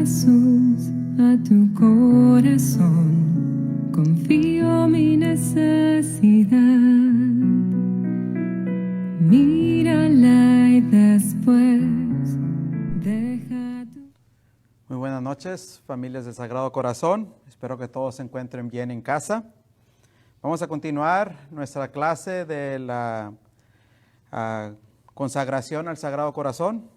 Jesús, a tu corazón confío mi necesidad. Mírala y después deja tu... Muy buenas noches, familias del Sagrado Corazón. Espero que todos se encuentren bien en casa. Vamos a continuar nuestra clase de la consagración al Sagrado Corazón.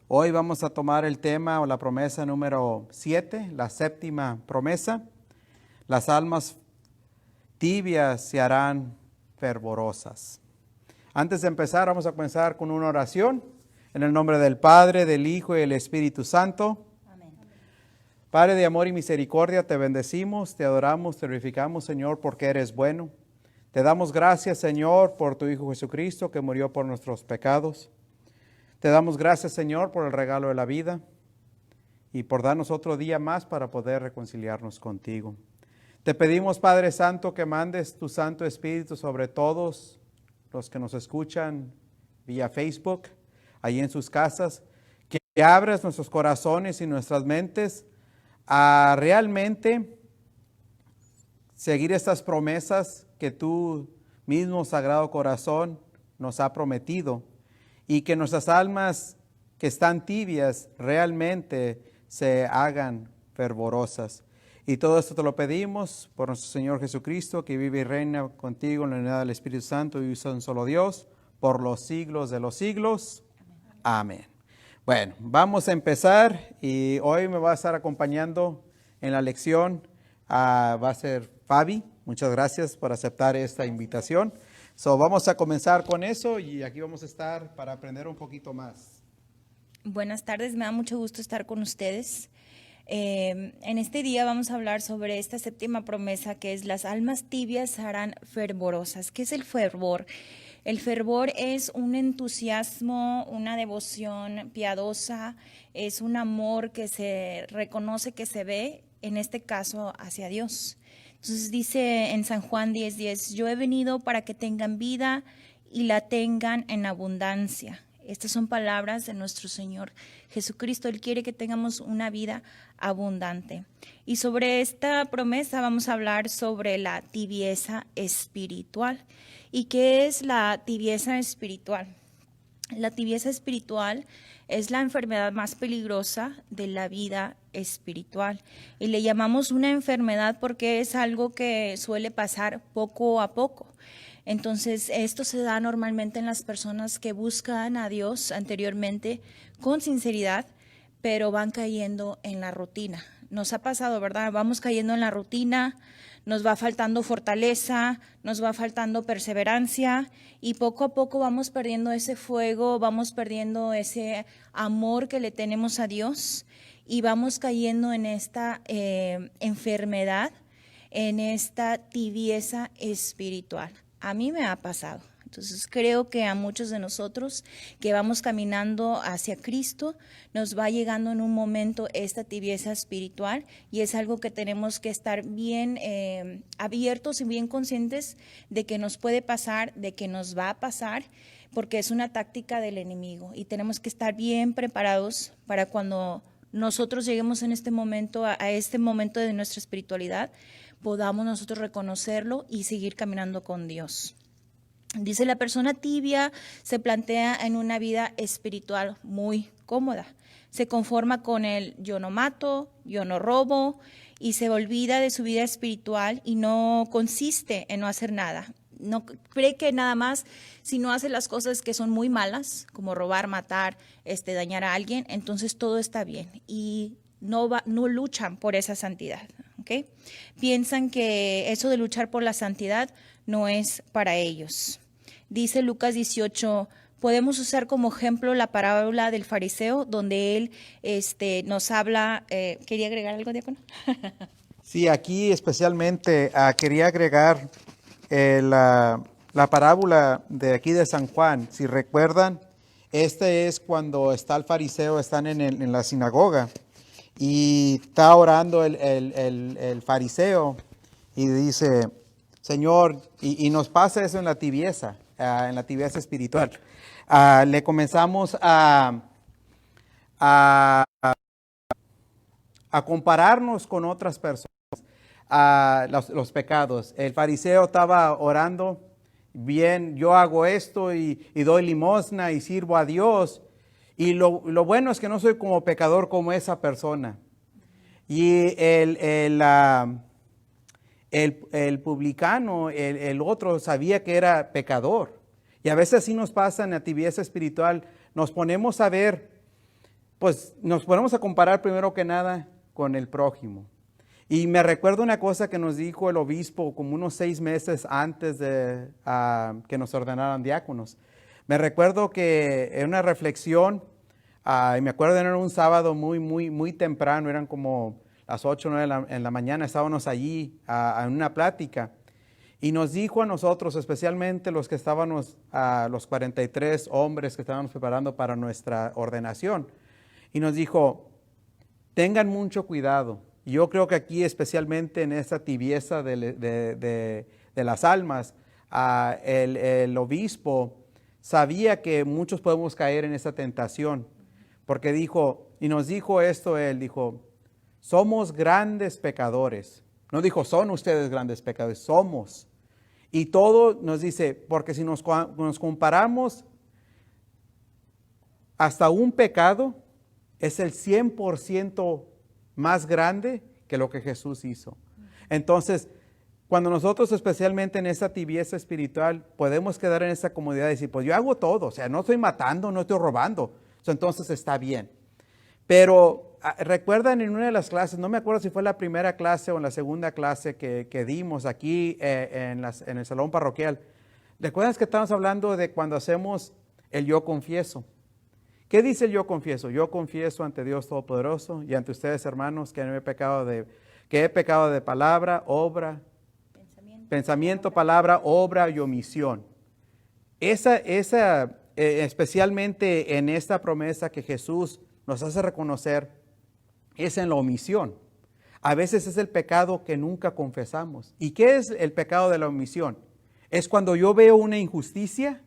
Hoy vamos a tomar el tema o la promesa número 7, la séptima promesa. Las almas tibias se harán fervorosas. Antes de empezar, vamos a comenzar con una oración. En el nombre del Padre, del Hijo y del Espíritu Santo. Amén. Padre de amor y misericordia, te bendecimos, te adoramos, te glorificamos, Señor, porque eres bueno. Te damos gracias, Señor, por tu Hijo Jesucristo, que murió por nuestros pecados. Te damos gracias, Señor, por el regalo de la vida y por darnos otro día más para poder reconciliarnos contigo. Te pedimos, Padre Santo, que mandes tu Santo Espíritu sobre todos los que nos escuchan vía Facebook, allí en sus casas, que abras nuestros corazones y nuestras mentes a realmente seguir estas promesas que tú mismo, Sagrado Corazón, nos ha prometido. Y que nuestras almas que están tibias realmente se hagan fervorosas. Y todo esto te lo pedimos por nuestro Señor Jesucristo, que vive y reina contigo en la unidad del Espíritu Santo y es un solo Dios, por los siglos de los siglos. Amén. Bueno, vamos a empezar y hoy me va a estar acompañando en la lección, va a ser Fabi. Muchas gracias por aceptar esta invitación. Vamos a comenzar con eso y aquí vamos a estar para aprender un poquito más. Buenas tardes, me da mucho gusto estar con ustedes. En este día vamos a hablar sobre esta séptima promesa, que es las almas tibias se harán fervorosas. ¿Qué es el fervor? El fervor es un entusiasmo, una devoción piadosa, es un amor que se reconoce, que se ve, en este caso, hacia Dios. Entonces dice en San Juan 10:10, yo he venido para que tengan vida y la tengan en abundancia. Estas son palabras de nuestro Señor Jesucristo. Él quiere que tengamos una vida abundante. Y sobre esta promesa vamos a hablar sobre la tibieza espiritual. ¿Y qué es la tibieza espiritual? La tibieza espiritual es la enfermedad más peligrosa de la vida espiritual y le llamamos una enfermedad porque es algo que suele pasar poco a poco. Entonces, esto se da normalmente en las personas que buscan a Dios anteriormente con sinceridad, pero van cayendo en la rutina. Nos ha pasado, ¿verdad? Vamos cayendo en la rutina, nos va faltando fortaleza, nos va faltando perseverancia y poco a poco vamos perdiendo ese fuego, vamos perdiendo ese amor que le tenemos a Dios y vamos cayendo en esta enfermedad, en esta tibieza espiritual. A mí me ha pasado. Entonces creo que a muchos de nosotros que vamos caminando hacia Cristo nos va llegando en un momento esta tibieza espiritual y es algo que tenemos que estar bien abiertos y bien conscientes de que nos puede pasar, de que nos va a pasar, porque es una táctica del enemigo y tenemos que estar bien preparados para cuando nosotros lleguemos en este momento, a este momento de nuestra espiritualidad, podamos nosotros reconocerlo y seguir caminando con Dios. Dice, la persona tibia se plantea en una vida espiritual muy cómoda. Se conforma con el yo no mato, yo no robo y se olvida de su vida espiritual y no consiste en no hacer nada. No cree que nada más si no hace las cosas que son muy malas, como robar, matar, dañar a alguien, entonces todo está bien y no luchan por esa santidad. ¿Okay? Piensan que eso de luchar por la santidad no es para ellos. Dice Lucas 18, podemos usar como ejemplo la parábola del fariseo, donde él nos habla. ¿Quería agregar algo, diácono? Sí, aquí especialmente quería agregar la parábola de aquí de San Juan. Si recuerdan, es cuando está el fariseo, están en la sinagoga y está orando el fariseo y dice, Señor, y nos pasa eso en la tibieza espiritual. Le comenzamos a a compararnos con otras personas, a los pecados. El fariseo estaba orando, bien, yo hago esto y doy limosna y sirvo a Dios. Y lo bueno es que no soy como pecador como esa persona. Y el publicano, el otro, sabía que era pecador. Y a veces así nos pasa en la tibieza espiritual. Nos ponemos a ver, pues nos ponemos a comparar primero que nada con el prójimo. Y me recuerdo una cosa que nos dijo el obispo como unos 6 meses antes de que nos ordenaran diáconos. Me recuerdo que en una reflexión, y me acuerdo era un sábado muy temprano, eran como las 8 o 9 en la mañana, estábamos allí en una plática. Y nos dijo a nosotros, especialmente los que estábamos, los 43 hombres que estábamos preparando para nuestra ordenación, y nos dijo, tengan mucho cuidado. Yo creo que aquí, especialmente en esta tibieza de las almas, el obispo sabía que muchos podemos caer en esa tentación, porque dijo, y nos dijo esto, él dijo, somos grandes pecadores. No dijo, son ustedes grandes pecadores, somos. Y todo nos dice, porque si nos comparamos, hasta un pecado es el 100% más grande que lo que Jesús hizo. Entonces, cuando nosotros, especialmente en esta tibieza espiritual, podemos quedar en esa comodidad y decir, pues yo hago todo, o sea, no estoy matando, no estoy robando, entonces está bien. Pero recuerdan en una de las clases, no me acuerdo si fue la primera clase o en la segunda clase que dimos aquí en el salón parroquial, ¿recuerdan que estamos hablando de cuando hacemos el yo confieso? ¿Qué dice el yo confieso? Yo confieso ante Dios Todopoderoso y ante ustedes, hermanos, que he pecado de palabra, obra, pensamiento, palabra, obra y omisión. Especialmente en esta promesa que Jesús nos hace reconocer, es en la omisión. A veces es el pecado que nunca confesamos. ¿Y qué es el pecado de la omisión? Es cuando yo veo una injusticia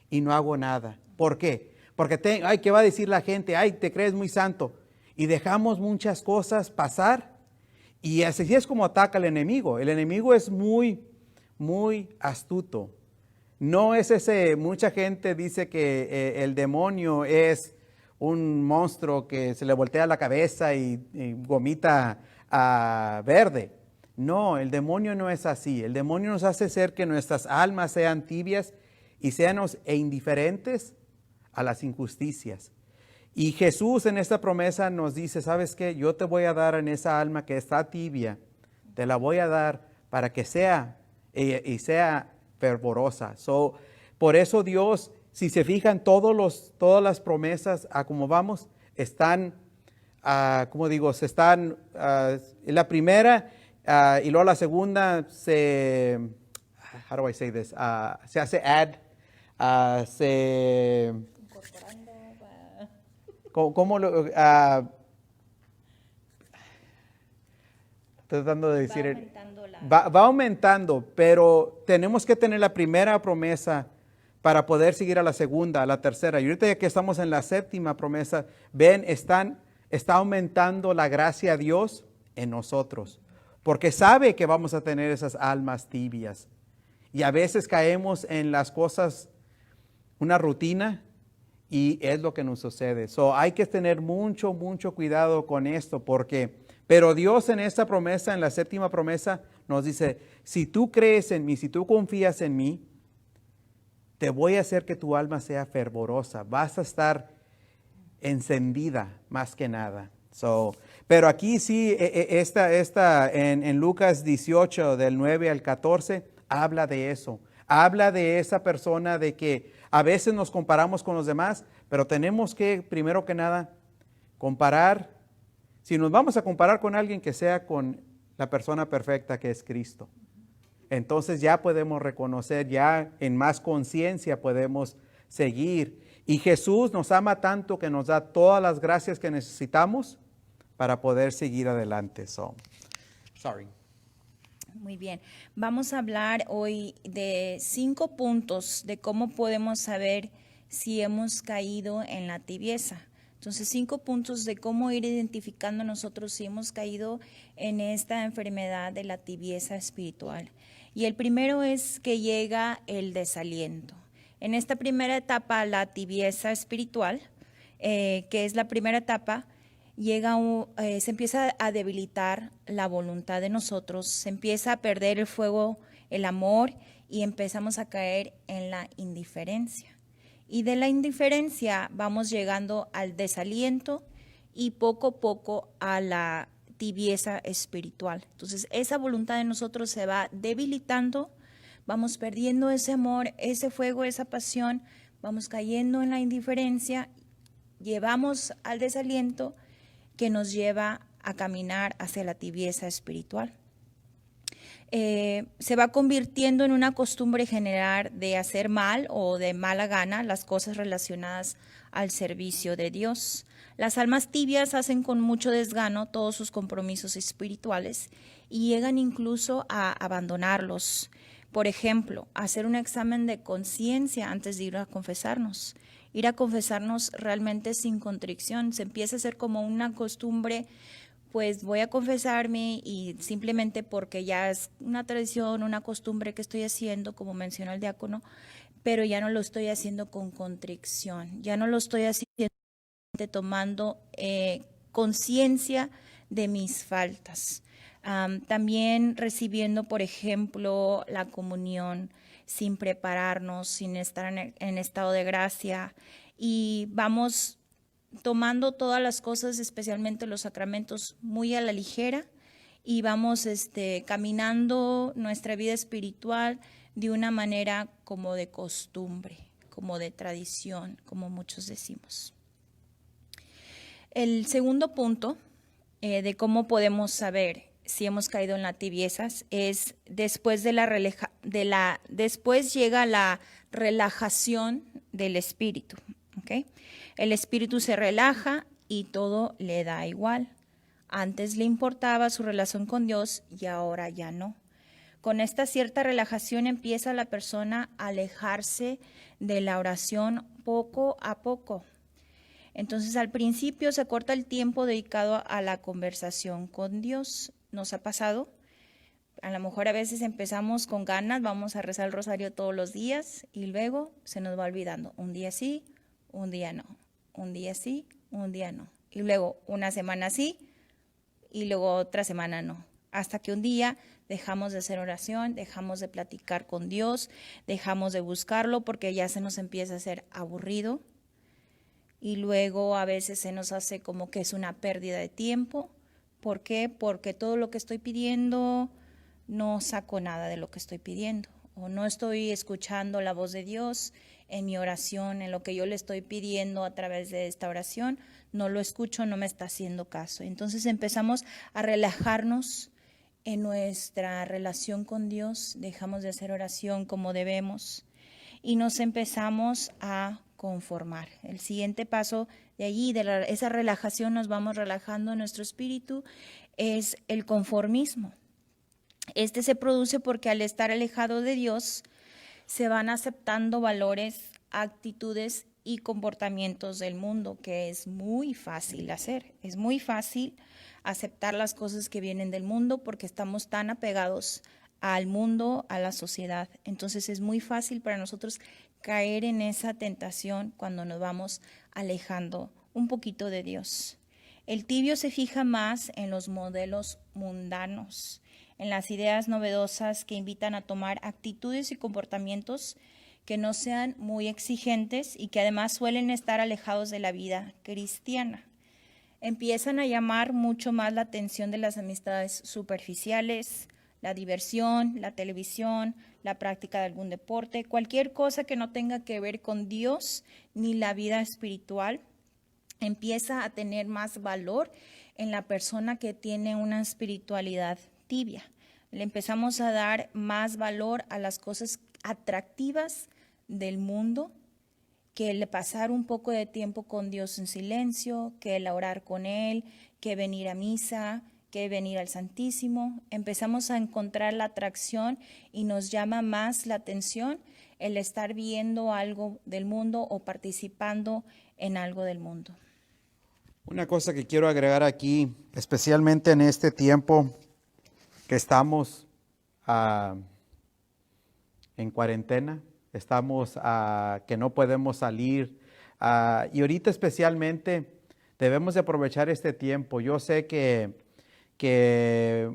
y no hago nada. ¿Por qué? Porque, ¿qué va a decir la gente? Ay, te crees muy santo. Y dejamos muchas cosas pasar. Y así es como ataca el enemigo. El enemigo es muy astuto. No es mucha gente dice que el demonio es un monstruo que se le voltea la cabeza y vomita verde. No, el demonio no es así. El demonio nos hace ser que nuestras almas sean tibias y sean indiferentes a las injusticias. Y Jesús en esta promesa nos dice, ¿sabes qué? Yo te voy a dar en esa alma que está tibia, te la voy a dar para que sea y sea fervorosa. Por eso Dios, si se fijan, todas las promesas a como vamos, están, la primera y luego la segunda how do I say this? Se hace ¿cómo lo? Tratando de decir, va aumentando, pero tenemos que tener la primera promesa para poder seguir a la segunda, a la tercera. Y ahorita ya que estamos en la séptima promesa, ven, está aumentando la gracia de Dios en nosotros, porque sabe que vamos a tener esas almas tibias. Y a veces caemos en las cosas, una rutina, y es lo que nos sucede. Hay que tener mucho cuidado con esto, pero Dios en esta promesa, en la séptima promesa, nos dice, si tú crees en mí, si tú confías en mí, te voy a hacer que tu alma sea fervorosa, vas a estar encendida más que nada. Pero aquí sí, en Lucas 18, del 9 al 14, habla de eso. Habla de esa persona de que a veces nos comparamos con los demás, pero tenemos que, primero que nada, comparar. Si nos vamos a comparar con alguien, que sea con la persona perfecta que es Cristo. Entonces ya podemos reconocer, ya en más conciencia podemos seguir. Y Jesús nos ama tanto que nos da todas las gracias que necesitamos para poder seguir adelante. Sorry. Muy bien. Vamos a hablar hoy de 5 puntos de cómo podemos saber si hemos caído en la tibieza. Entonces, 5 puntos de cómo ir identificando nosotros si hemos caído en esta enfermedad de la tibieza espiritual. Y el primero es que llega el desaliento. En esta primera etapa, la tibieza espiritual, que es la primera etapa, se empieza a debilitar la voluntad de nosotros, se empieza a perder el fuego, el amor, y empezamos a caer en la indiferencia. Y de la indiferencia vamos llegando al desaliento y poco a poco a la tibieza espiritual. Entonces, esa voluntad de nosotros se va debilitando, vamos perdiendo ese amor, ese fuego, esa pasión, vamos cayendo en la indiferencia, llevamos al desaliento que nos lleva a caminar hacia la tibieza espiritual. Se va convirtiendo en una costumbre general de hacer mal o de mala gana las cosas relacionadas al servicio de Dios. Las almas tibias hacen con mucho desgano todos sus compromisos espirituales y llegan incluso a abandonarlos. Por ejemplo, hacer un examen de conciencia antes de ir a confesarnos. Ir a confesarnos realmente sin contrición. Se empieza a hacer como una costumbre, pues voy a confesarme y simplemente porque ya es una tradición, una costumbre que estoy haciendo, como mencionó el diácono, pero ya no lo estoy haciendo con contrición, ya no lo estoy haciendo tomando conciencia de mis faltas. También recibiendo, por ejemplo, la comunión sin prepararnos, sin estar en estado de gracia, y vamos tomando todas las cosas, especialmente los sacramentos, muy a la ligera, y vamos caminando nuestra vida espiritual de una manera como de costumbre, como de tradición, como muchos decimos. El segundo punto de cómo podemos saber si hemos caído en la tibieza es después llega la relajación del espíritu. ¿Okay? El espíritu se relaja y todo le da igual. Antes le importaba su relación con Dios y ahora ya no. Con esta cierta relajación empieza la persona a alejarse de la oración poco a poco. Entonces, al principio se corta el tiempo dedicado a la conversación con Dios. ¿Nos ha pasado? A lo mejor a veces empezamos con ganas, vamos a rezar el rosario todos los días y luego se nos va olvidando. Un día sí, un día no. Un día sí, un día no. Y luego una semana sí y luego otra semana no. Hasta que un día dejamos de hacer oración, dejamos de platicar con Dios, dejamos de buscarlo porque ya se nos empieza a hacer aburrido. Y luego a veces se nos hace como que es una pérdida de tiempo. ¿Por qué? Porque todo lo que estoy pidiendo no saco nada de lo que estoy pidiendo. O no estoy escuchando la voz de Dios en mi oración, en lo que yo le estoy pidiendo a través de esta oración. No lo escucho, no me está haciendo caso. Entonces empezamos a relajarnos en nuestra relación con Dios. Dejamos de hacer oración como debemos y nos empezamos a conformar. El siguiente paso de allí, esa relajación, nos vamos relajando nuestro espíritu, es el conformismo. Este se produce porque al estar alejado de Dios se van aceptando valores, actitudes y comportamientos del mundo, que es muy fácil hacer. Es muy fácil aceptar las cosas que vienen del mundo porque estamos tan apegados al mundo, a la sociedad. Entonces es muy fácil para nosotros caer en esa tentación cuando nos vamos alejando un poquito de Dios. El tibio se fija más en los modelos mundanos, en las ideas novedosas que invitan a tomar actitudes y comportamientos que no sean muy exigentes y que además suelen estar alejados de la vida cristiana. Empiezan a llamar mucho más la atención de las amistades superficiales, la diversión, la televisión, la práctica de algún deporte, cualquier cosa que no tenga que ver con Dios ni la vida espiritual, empieza a tener más valor en la persona que tiene una espiritualidad tibia. Le empezamos a dar más valor a las cosas atractivas del mundo que el pasar un poco de tiempo con Dios en silencio, que el orar con Él, que venir a misa, que venir al Santísimo. Empezamos a encontrar la atracción y nos llama más la atención el estar viendo algo del mundo o participando en algo del mundo. Una cosa que quiero agregar aquí, especialmente en este tiempo que estamos en cuarentena, estamos que no podemos salir, y ahorita especialmente debemos de aprovechar este tiempo. Yo sé que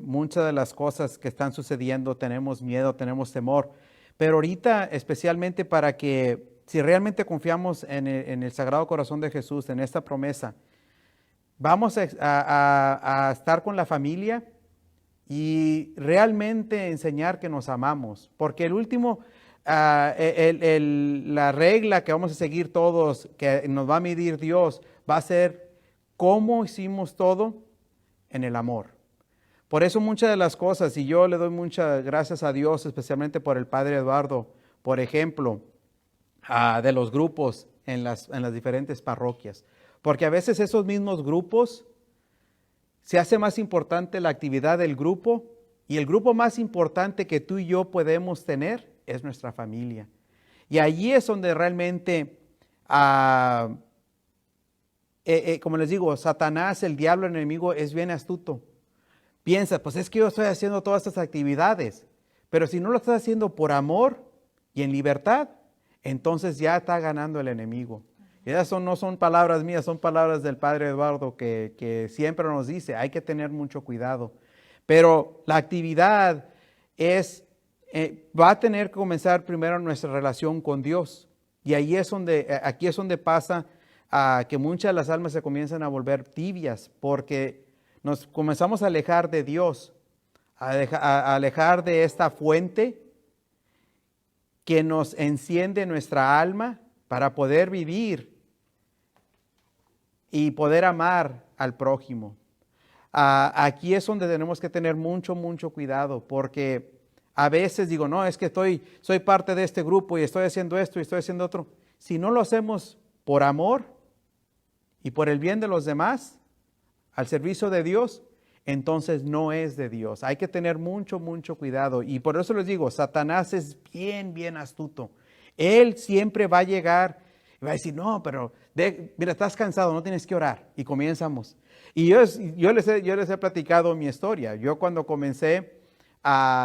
muchas de las cosas que están sucediendo tenemos miedo, tenemos temor, pero ahorita especialmente para que si realmente confiamos en el Sagrado Corazón de Jesús, en esta promesa, vamos a estar con la familia y realmente enseñar que nos amamos, porque el último, la regla que vamos a seguir todos, que nos va a medir Dios, va a ser cómo hicimos todo en el amor. Por eso muchas de las cosas, y yo le doy muchas gracias a Dios, especialmente por el Padre Eduardo, por ejemplo, de los grupos en las diferentes parroquias. Porque a veces esos mismos grupos, se hace más importante la actividad del grupo, y el grupo más importante que tú y yo podemos tener es nuestra familia. Y allí es donde realmente, como les digo, Satanás, el diablo, el enemigo, es bien astuto. Piensa, pues es que yo estoy haciendo todas estas actividades, pero si no lo estás haciendo por amor y en libertad, entonces ya está ganando el enemigo. Y esas no son palabras mías, son palabras del Padre Eduardo que siempre nos dice, hay que tener mucho cuidado. Pero la actividad va a tener que comenzar primero nuestra relación con Dios. Y aquí es donde pasa que muchas de las almas se comienzan a volver tibias, porque nos comenzamos a alejar de Dios, a alejar de esta fuente que nos enciende nuestra alma para poder vivir y poder amar al prójimo. Aquí es donde tenemos que tener mucho cuidado, porque a veces digo, no, es que soy parte de este grupo y estoy haciendo esto y estoy haciendo otro. Si no lo hacemos por amor y por el bien de los demás, al servicio de Dios, entonces no es de Dios. Hay que tener mucho cuidado. Y por eso les digo, Satanás es bien astuto. Él siempre va a llegar y va a decir, no, pero mira, estás cansado, no tienes que orar. Y comenzamos. Y yo les he platicado mi historia. Yo cuando comencé,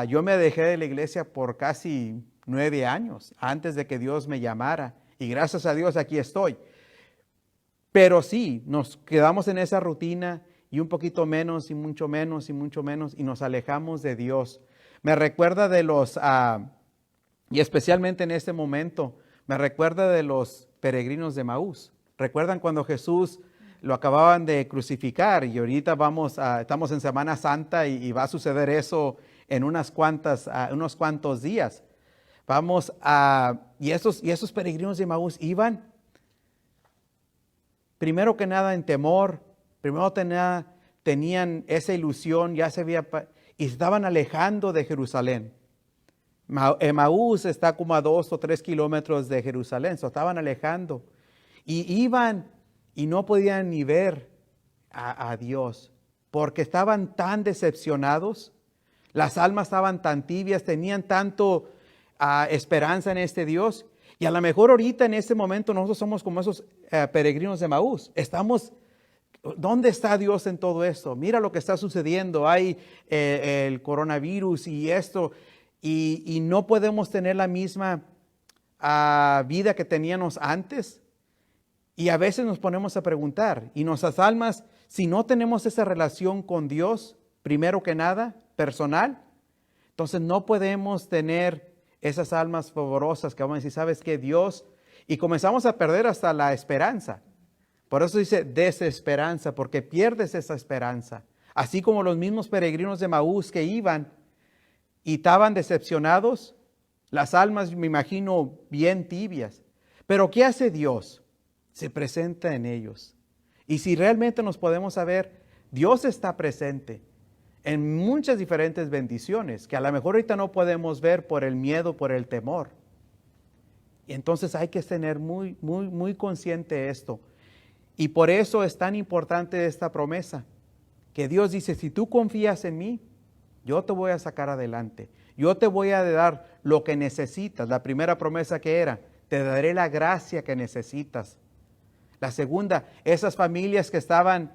yo me dejé de la iglesia por casi 9 años antes de que Dios me llamara. Y gracias a Dios aquí estoy. Pero sí, nos quedamos en esa rutina y un poquito menos y mucho menos y nos alejamos de Dios. Me recuerda y especialmente en este momento, me recuerda de los peregrinos de Emaús. ¿Recuerdan cuando Jesús lo acababan de crucificar? Y ahorita estamos en Semana Santa y va a suceder eso en unos cuantos días. Y esos peregrinos de Emaús iban, primero que nada en temor, primero que nada tenían esa ilusión, y se estaban alejando de Jerusalén. Emaús está como a 2 o 3 kilómetros de Jerusalén, se estaban alejando. Y iban y no podían ni ver a Dios, porque estaban tan decepcionados, las almas estaban tan tibias, tenían tanto esperanza en este Dios. Y a lo mejor ahorita en este momento nosotros somos como esos peregrinos de Emaús. ¿Dónde está Dios en todo esto? Mira lo que está sucediendo. Hay el coronavirus y esto. Y no podemos tener la misma vida que teníamos antes. Y a veces nos ponemos a preguntar. Y nuestras almas, si no tenemos esa relación con Dios, primero que nada, personal, entonces no podemos tener esas almas favorosas que vamos a decir, ¿sabes qué? Dios, y comenzamos a perder hasta la esperanza. Por eso dice desesperanza, porque pierdes esa esperanza. Así como los mismos peregrinos de Emaús que iban y estaban decepcionados, las almas, me imagino, bien tibias. Pero ¿qué hace Dios? Se presenta en ellos. Y si realmente nos podemos saber, Dios está presente en muchas diferentes bendiciones que a lo mejor ahorita no podemos ver por el miedo, por el temor. Y entonces hay que tener muy consciente de esto. Y por eso es tan importante esta promesa, que Dios dice, si tú confías en mí, yo te voy a sacar adelante. Yo te voy a dar lo que necesitas. La primera promesa que era, te daré la gracia que necesitas. La segunda, esas familias que estaban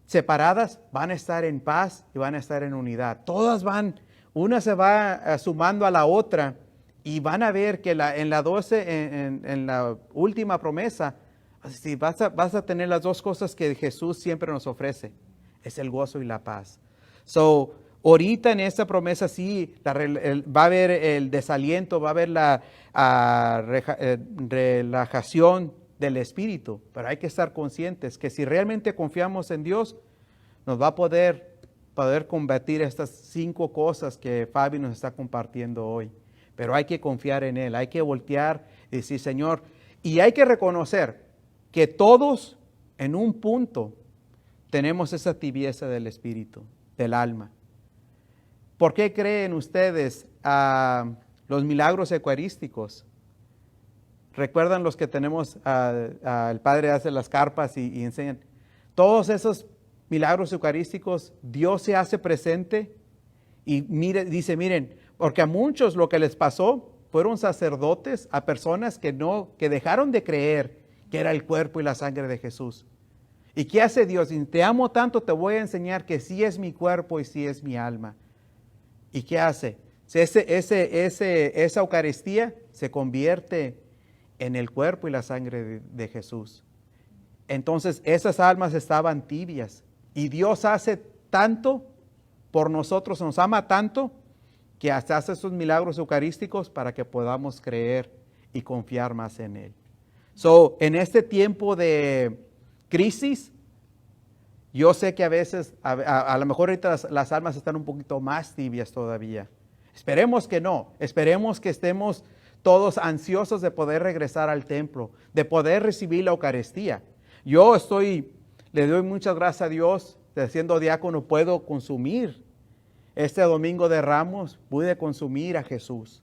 separadas van a estar en paz y van a estar en unidad. Todas van, una se va sumando a la otra y van a ver que en la 12, en la última promesa, sí, vas a tener las dos cosas que Jesús siempre nos ofrece. Es el gozo y la paz. So, ahorita en esta promesa sí va a haber el desaliento, va a haber la relajación del espíritu, pero hay que estar conscientes que si realmente confiamos en Dios, nos va a poder combatir estas 5 cosas que Fabi nos está compartiendo hoy. Pero hay que confiar en Él, hay que voltear y decir, Señor, y hay que reconocer que todos en un punto tenemos esa tibieza del espíritu, del alma. ¿Por qué creen ustedes los milagros eucarísticos? ¿Recuerdan los que tenemos, el Padre hace las carpas y enseñan? Todos esos milagros eucarísticos, Dios se hace presente y dice, miren, porque a muchos lo que les pasó fueron sacerdotes, a personas que dejaron de creer que era el cuerpo y la sangre de Jesús. ¿Y qué hace Dios? Y te amo tanto, te voy a enseñar que sí es mi cuerpo y sí es mi alma. ¿Y qué hace? Esa Eucaristía se convierte en el cuerpo y la sangre de Jesús. Entonces esas almas estaban tibias. Y Dios hace tanto por nosotros, nos ama tanto, que hasta hace esos milagros eucarísticos para que podamos creer y confiar más en Él. So, en este tiempo de crisis, yo sé que a veces, a lo mejor ahorita las almas están un poquito más tibias todavía. Esperemos que no, esperemos que estemos todos ansiosos de poder regresar al templo, de poder recibir la Eucaristía. Yo le doy muchas gracias a Dios, siendo diácono puedo consumir. Este domingo de Ramos pude consumir a Jesús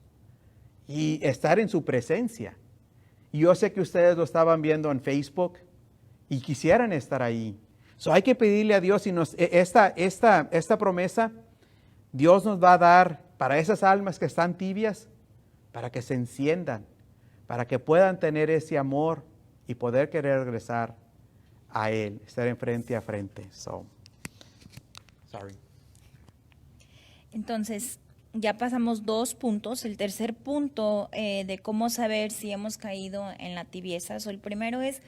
y estar en su presencia. Y yo sé que ustedes lo estaban viendo en Facebook y quisieran estar ahí. So hay que pedirle a Dios y esta promesa Dios nos va a dar para esas almas que están tibias, para que se enciendan, para que puedan tener ese amor y poder querer regresar a Él, estar en frente a frente. Sorry. Entonces, ya pasamos 2 puntos. El tercer punto de cómo saber si hemos caído en la tibieza. El primero es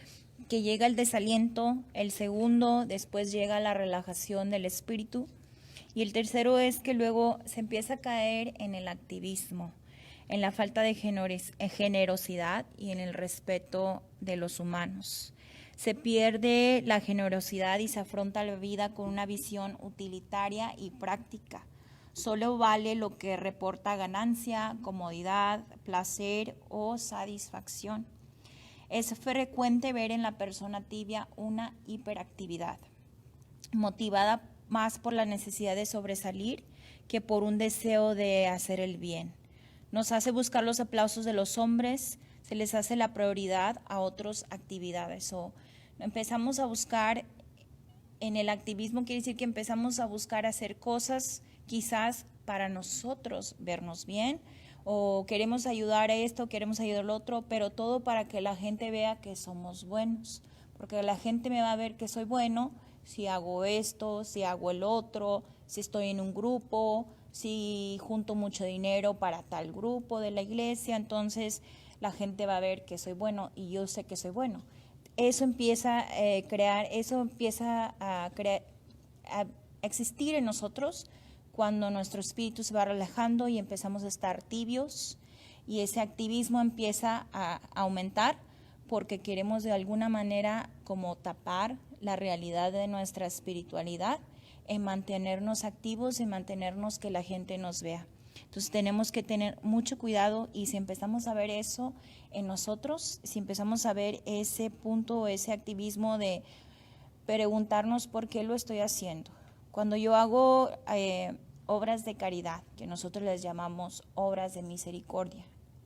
que llega el desaliento. El segundo, después llega la relajación del espíritu. Y el tercero es que luego se empieza a caer en el activismo, en la falta de generosidad y en el respeto de los humanos. Se pierde la generosidad y se afronta la vida con una visión utilitaria y práctica. Solo vale lo que reporta ganancia, comodidad, placer o satisfacción. Es frecuente ver en la persona tibia una hiperactividad, motivada más por la necesidad de sobresalir que por un deseo de hacer el bien. Nos hace buscar los aplausos de los hombres, se les hace la prioridad a otras actividades. Empezamos a buscar, en el activismo quiere decir que empezamos a buscar hacer cosas quizás para nosotros vernos bien, o queremos ayudar a esto, queremos ayudar al otro, pero todo para que la gente vea que somos buenos, porque la gente me va a ver que soy bueno si hago esto, si hago el otro, si estoy en un grupo, si junto mucho dinero para tal grupo de la iglesia, entonces la gente va a ver que soy bueno y yo sé que soy bueno. Eso empieza a existir en nosotros cuando nuestro espíritu se va relajando y empezamos a estar tibios, y ese activismo empieza a aumentar porque queremos de alguna manera como tapar la realidad de nuestra espiritualidad, en mantenernos activos, en mantenernos que la gente nos vea. Entonces tenemos que tener mucho cuidado, y si empezamos a ver eso en nosotros, si empezamos a ver ese punto, ese activismo de preguntarnos por qué lo estoy haciendo. Cuando yo hago obras de caridad, que nosotros les llamamos obras de misericordia,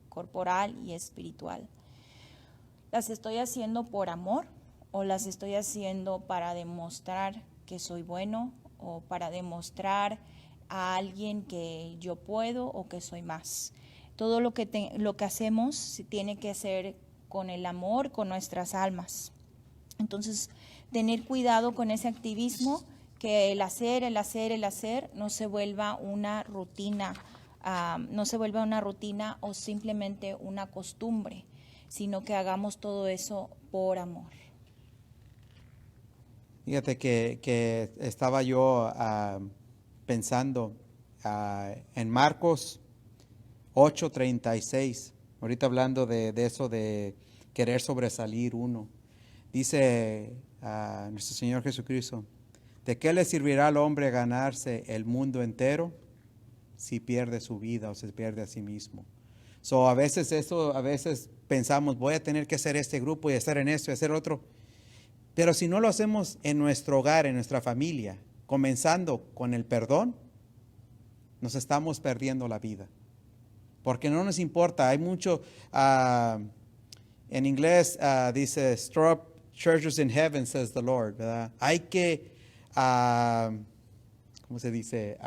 corporal y espiritual, ¿las estoy haciendo por amor o las estoy haciendo para demostrar que soy bueno o para demostrar a alguien que yo puedo o que soy más? Todo lo que hacemos tiene que ser con el amor, con nuestras almas. Entonces, tener cuidado con ese activismo, que el hacer no se vuelva una rutina, o simplemente una costumbre, sino que hagamos todo eso por amor. Fíjate que estaba yo pensando en Marcos 8:36, ahorita hablando de eso de querer sobresalir uno. Dice nuestro Señor Jesucristo, ¿de qué le servirá al hombre ganarse el mundo entero si pierde su vida o se pierde a sí mismo? A veces pensamos, voy a tener que hacer este grupo y estar en esto y hacer otro. Pero si no lo hacemos en nuestro hogar, en nuestra familia, comenzando con el perdón, nos estamos perdiendo la vida. Porque no nos importa, hay mucho, en inglés dice, store up treasures in heaven, says the Lord, ¿verdad? Hay que, ¿cómo se dice?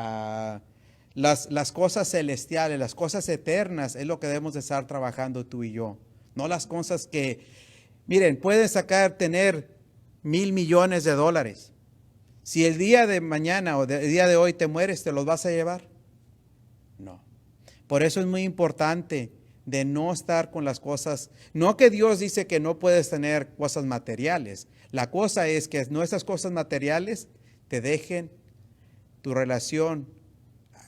Las cosas celestiales, las cosas eternas es lo que debemos de estar trabajando tú y yo. No las cosas que, miren, pueden tener $1,000 millones. Si el día de mañana o el día de hoy te mueres, ¿te los vas a llevar? No. Por eso es muy importante de no estar con las cosas. No que Dios dice que no puedes tener cosas materiales. La cosa es que nuestras cosas materiales te dejen tu relación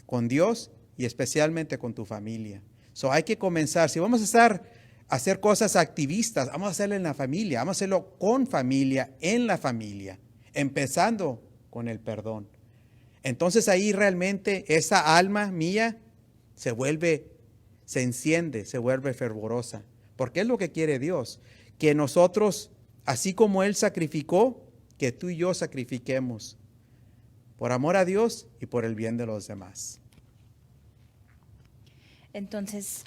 con Dios y especialmente con tu familia. Hay que comenzar. Si vamos a hacer cosas activistas, vamos a hacerlo en la familia, vamos a hacerlo con familia, en la familia, empezando con el perdón. Entonces ahí realmente esa alma mía se enciende, se vuelve fervorosa, porque es lo que quiere Dios, que nosotros, así como Él sacrificó, que tú y yo sacrifiquemos por amor a Dios y por el bien de los demás. Entonces,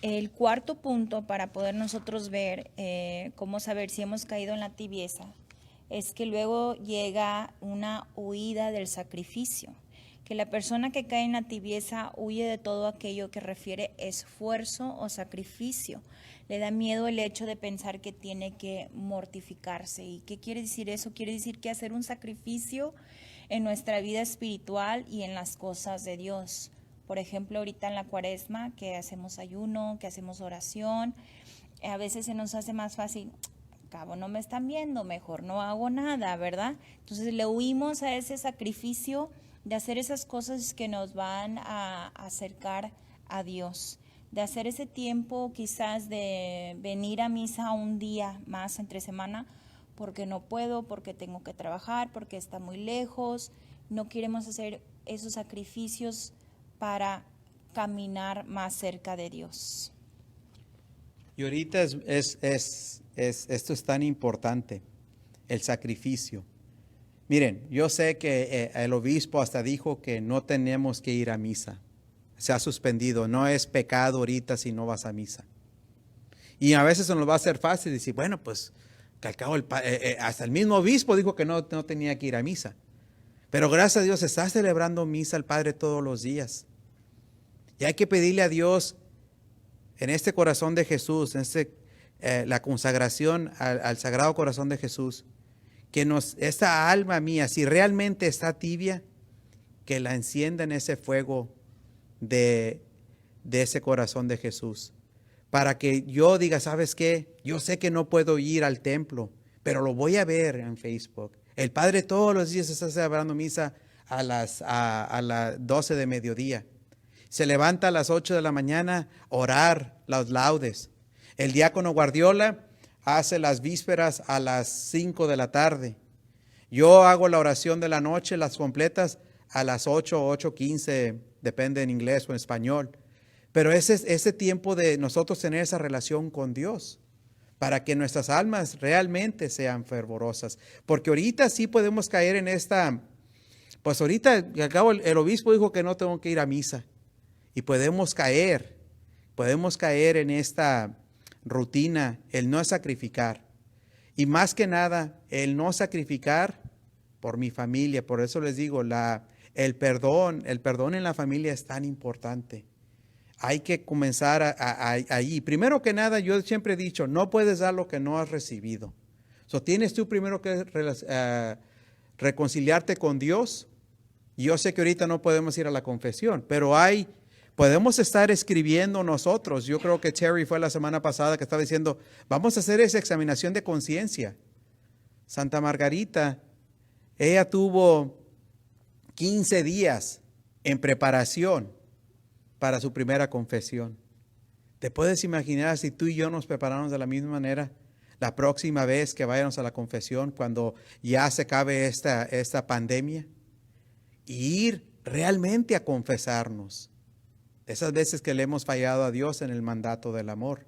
el cuarto punto para poder nosotros ver cómo saber si hemos caído en la tibieza es que luego llega una huida del sacrificio, que la persona que cae en la tibieza huye de todo aquello que refiere esfuerzo o sacrificio. Le da miedo el hecho de pensar que tiene que mortificarse. ¿Y qué quiere decir eso? Quiere decir que hacer un sacrificio en nuestra vida espiritual y en las cosas de Dios. Por ejemplo, ahorita en la Cuaresma, que hacemos ayuno, que hacemos oración, a veces se nos hace más fácil, cabo no me están viendo, mejor no hago nada, ¿verdad? Entonces le huimos a ese sacrificio de hacer esas cosas que nos van a acercar a Dios, de hacer ese tiempo quizás de venir a misa un día más entre semana, porque no puedo, porque tengo que trabajar, porque está muy lejos. No queremos hacer esos sacrificios para caminar más cerca de Dios. Y ahorita esto es tan importante, el sacrificio. Miren, yo sé que el obispo hasta dijo que no tenemos que ir a misa. Se ha suspendido, no es pecado ahorita si no vas a misa. Y a veces se nos va a hacer fácil decir, bueno, pues que al cabo hasta el mismo obispo dijo que no tenía que ir a misa. Pero gracias a Dios se está celebrando misa al Padre todos los días. Y hay que pedirle a Dios en este corazón de Jesús, la consagración al Sagrado Corazón de Jesús, que esta alma mía, si realmente está tibia, que la encienda en ese fuego de ese corazón de Jesús. Para que yo diga, ¿sabes qué? Yo sé que no puedo ir al templo, pero lo voy a ver en Facebook. El Padre todos los días está celebrando misa a las 12 de mediodía. Se levanta a las 8 de la mañana a orar los laudes. El diácono Guardiola hace las vísperas a las 5 de la tarde. Yo hago la oración de la noche, las completas, a las 8:15, depende en inglés o en español. Pero ese tiempo de nosotros tener esa relación con Dios, para que nuestras almas realmente sean fervorosas. Porque ahorita sí podemos caer en pues ahorita al cabo el obispo dijo que no tengo que ir a misa. Y podemos caer en esta rutina, el no sacrificar. Y más que nada, el no sacrificar por mi familia. Por eso les digo, el perdón en la familia es tan importante. hay que comenzar allí. Primero que nada, yo siempre he dicho, no puedes dar lo que no has recibido. Tienes tú primero que reconciliarte con Dios. Yo sé que ahorita no podemos ir a la confesión, pero podemos estar escribiendo nosotros. Yo creo que Terry fue la semana pasada que estaba diciendo, vamos a hacer esa examinación de conciencia. Santa Margarita, ella tuvo 15 días en preparación para su primera confesión. ¿Te puedes imaginar si tú y yo nos preparamos de la misma manera la próxima vez que vayamos a la confesión, cuando ya se acabe esta pandemia? Y ir realmente a confesarnos. Esas veces que le hemos fallado a Dios en el mandato del amor.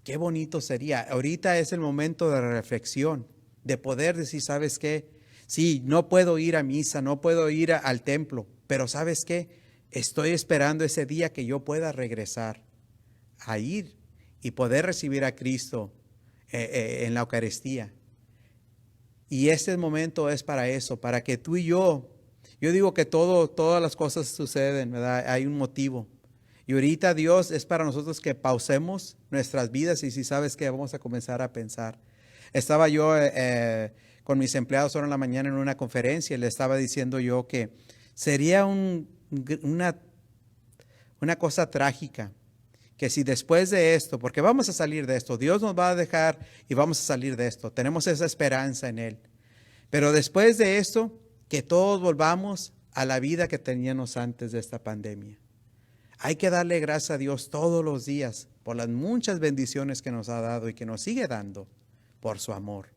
Qué bonito sería. Ahorita es el momento de reflexión, de poder decir, ¿sabes qué? Sí, no puedo ir a misa, no puedo ir al templo, pero ¿sabes qué? Estoy esperando ese día que yo pueda regresar a ir y poder recibir a Cristo en la Eucaristía. Y este momento es para eso, para que tú y yo digo que todas las cosas suceden, ¿verdad? Hay un motivo. Y ahorita Dios es para nosotros que pausemos nuestras vidas y si sabes que vamos a comenzar a pensar. Estaba yo con mis empleados ahora en la mañana en una conferencia y le estaba diciendo yo que sería una cosa trágica que si después de esto, porque vamos a salir de esto, Dios nos va a dejar y vamos a salir de esto, tenemos esa esperanza en Él. Pero después de esto, que todos volvamos a la vida que teníamos antes de esta pandemia. Hay que darle gracias a Dios todos los días por las muchas bendiciones que nos ha dado y que nos sigue dando por su amor.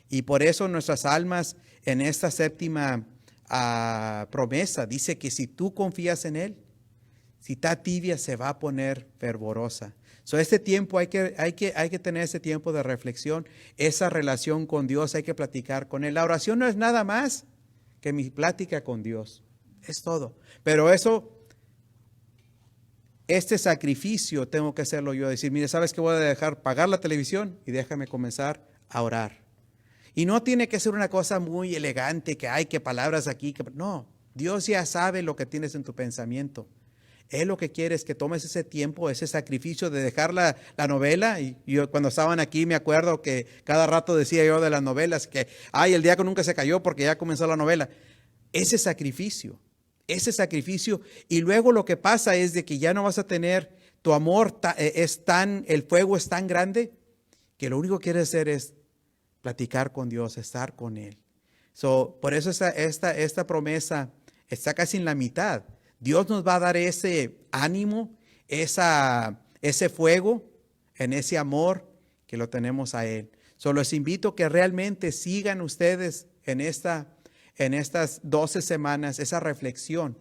Y por eso nuestras almas en esta séptima promesa dice que si tú confías en Él, si está tibia se va a poner fervorosa. Este tiempo hay que tener ese tiempo de reflexión, esa relación con Dios, hay que platicar con Él. La oración no es nada más que mi plática con Dios, es todo. Pero este sacrificio tengo que hacerlo yo, decir, mire, ¿sabes qué? Voy a dejar pagar la televisión y déjame comenzar a orar. Y no tiene que ser una cosa muy elegante, que hay que palabras aquí, no, Dios ya sabe lo que tienes en tu pensamiento. Él lo que quiere es que tomes ese tiempo, ese sacrificio de dejar la novela. Y yo cuando estaban aquí me acuerdo que cada rato decía yo de las novelas que, el diácono nunca se cayó porque ya comenzó la novela. Ese sacrificio. Y luego lo que pasa es de que ya no vas a tener, tu amor el fuego es tan grande que lo único que quieres hacer es platicar con Dios, estar con Él. Por eso esta promesa está casi en la mitad. Dios nos va a dar ese ánimo, ese fuego, en ese amor que lo tenemos a Él. Les invito que realmente sigan ustedes en estas 12 semanas esa reflexión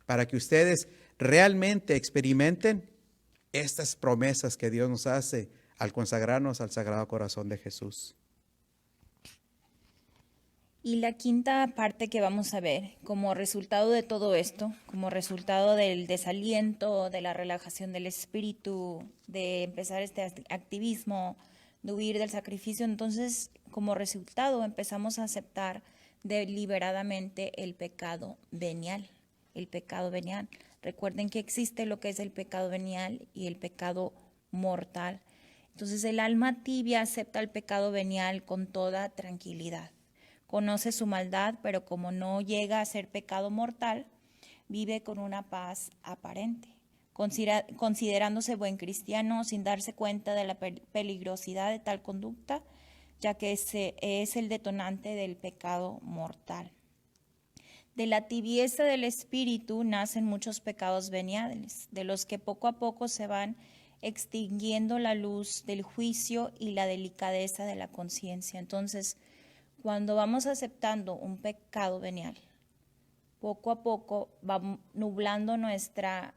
para que ustedes realmente experimenten estas promesas que Dios nos hace al consagrarnos al Sagrado Corazón de Jesús. Y la quinta parte que vamos a ver, como resultado de todo esto, como resultado del desaliento, de la relajación del espíritu, de empezar este activismo, de huir del sacrificio, entonces como resultado empezamos a aceptar deliberadamente el pecado venial. Recuerden que existe lo que es el pecado venial y el pecado mortal. Entonces el alma tibia acepta el pecado venial con toda tranquilidad. Conoce su maldad, pero como no llega a ser pecado mortal, vive con una paz aparente, considerándose buen cristiano sin darse cuenta de la peligrosidad de tal conducta, ya que ese es el detonante del pecado mortal. De la tibieza del espíritu nacen muchos pecados veniales, de los que poco a poco se van extinguiendo la luz del juicio y la delicadeza de la conciencia. Entonces, cuando vamos aceptando un pecado venial, poco a poco va nublando nuestra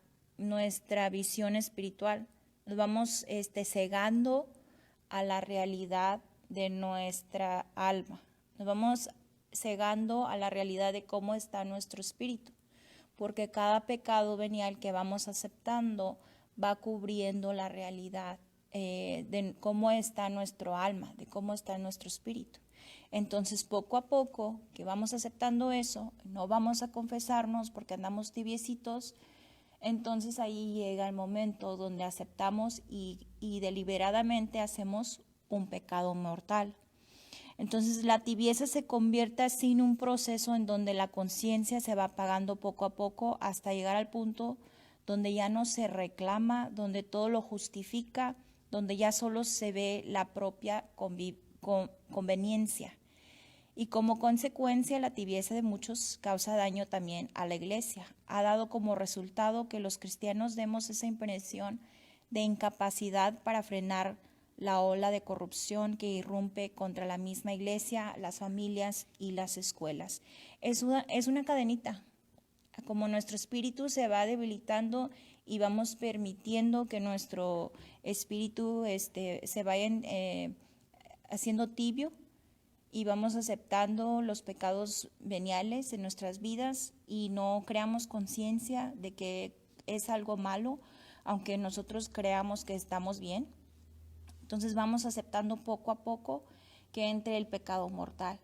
visión espiritual. Nos vamos cegando a la realidad de nuestra alma. Nos vamos cegando a la realidad de cómo está nuestro espíritu, porque cada pecado venial que vamos aceptando va cubriendo la realidad de cómo está nuestro alma, de cómo está nuestro espíritu. Entonces, poco a poco que vamos aceptando eso, no vamos a confesarnos porque andamos tibiecitos, Entonces ahí llega el momento donde aceptamos y deliberadamente hacemos un pecado mortal. Entonces la tibieza se convierte así en un proceso en donde la conciencia se va apagando poco a poco hasta llegar al punto donde ya no se reclama, donde todo lo justifica, donde ya solo se ve la propia conveniencia. Y como consecuencia, la tibieza de muchos causa daño también a la iglesia. Ha dado como resultado que los cristianos demos esa impresión de incapacidad para frenar la ola de corrupción que irrumpe contra la misma iglesia, las familias y las escuelas. Es una cadenita. Como nuestro espíritu se va debilitando y vamos permitiendo que nuestro espíritu se vaya haciendo tibio, y vamos aceptando los pecados veniales en nuestras vidas y no creamos conciencia de que es algo malo, aunque nosotros creamos que estamos bien. Entonces vamos aceptando poco a poco que entre el pecado mortal.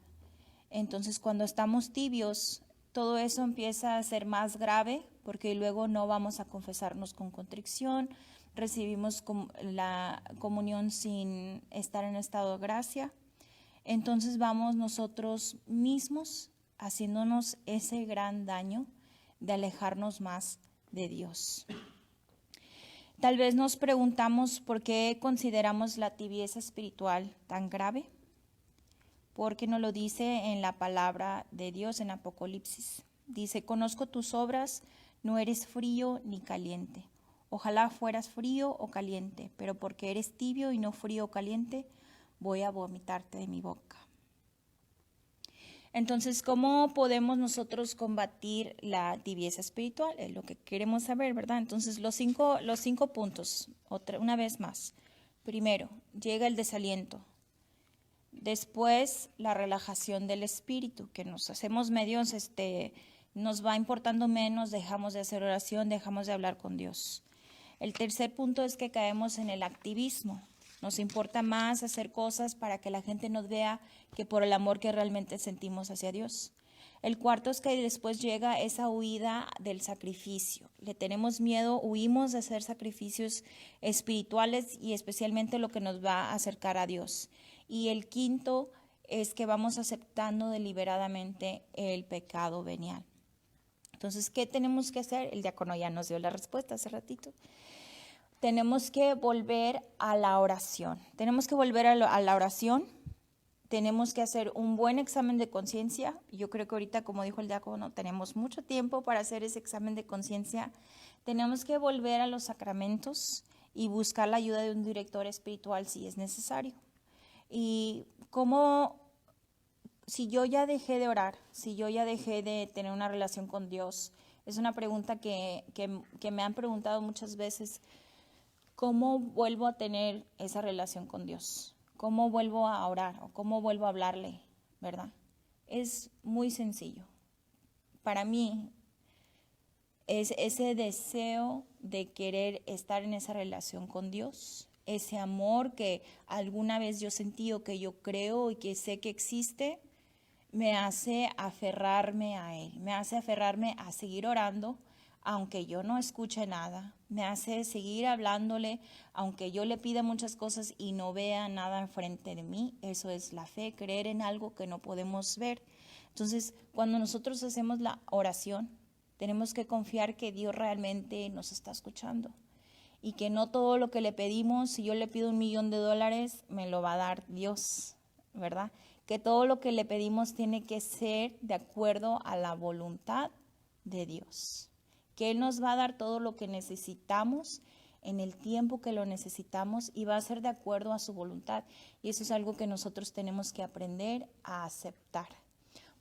Entonces cuando estamos tibios, todo eso empieza a ser más grave, porque luego no vamos a confesarnos con contrición, recibimos la comunión sin estar en estado de gracia. Entonces vamos nosotros mismos haciéndonos ese gran daño de alejarnos más de Dios. Tal vez nos preguntamos por qué consideramos la tibieza espiritual tan grave. Porque nos lo dice en la palabra de Dios en Apocalipsis. Dice, conozco tus obras, no eres frío ni caliente. Ojalá fueras frío o caliente, pero porque eres tibio y no frío o caliente, voy a vomitarte de mi boca. Entonces, ¿cómo podemos nosotros combatir la tibieza espiritual? Es lo que queremos saber, ¿verdad? Entonces, los cinco puntos, una vez más. Primero, llega el desaliento. Después, la relajación del espíritu, que nos hacemos medios, nos va importando menos, dejamos de hacer oración, dejamos de hablar con Dios. El tercer punto es que caemos en el activismo. Nos importa más hacer cosas para que la gente nos vea que por el amor que realmente sentimos hacia Dios. El cuarto es que después llega esa huida del sacrificio. Le tenemos miedo, huimos de hacer sacrificios espirituales y especialmente lo que nos va a acercar a Dios. Y el quinto es que vamos aceptando deliberadamente el pecado venial. Entonces, ¿qué tenemos que hacer? El diácono ya nos dio la respuesta hace ratito. Tenemos que volver a la oración. Tenemos que volver a la oración. Tenemos que hacer un buen examen de conciencia. Yo creo que ahorita, como dijo el diácono, tenemos mucho tiempo para hacer ese examen de conciencia. Tenemos que volver a los sacramentos y buscar la ayuda de un director espiritual si es necesario. Y si yo ya dejé de orar, si yo ya dejé de tener una relación con Dios, es una pregunta que me han preguntado muchas veces. ¿Cómo vuelvo a tener esa relación con Dios? ¿Cómo vuelvo a orar o cómo vuelvo a hablarle, verdad? Es muy sencillo. Para mí es ese deseo de querer estar en esa relación con Dios, ese amor que alguna vez yo sentí o que yo creo y que sé que existe, me hace aferrarme a Él, me hace aferrarme a seguir orando, aunque yo no escuche nada, me hace seguir hablándole, aunque yo le pida muchas cosas y no vea nada enfrente de mí. Eso es la fe, creer en algo que no podemos ver. Entonces, cuando nosotros hacemos la oración, tenemos que confiar que Dios realmente nos está escuchando y que no todo lo que le pedimos, si yo le pido $1,000,000, me lo va a dar Dios, ¿verdad? Que todo lo que le pedimos tiene que ser de acuerdo a la voluntad de Dios. Que Él nos va a dar todo lo que necesitamos en el tiempo que lo necesitamos y va a ser de acuerdo a su voluntad. Y eso es algo que nosotros tenemos que aprender a aceptar.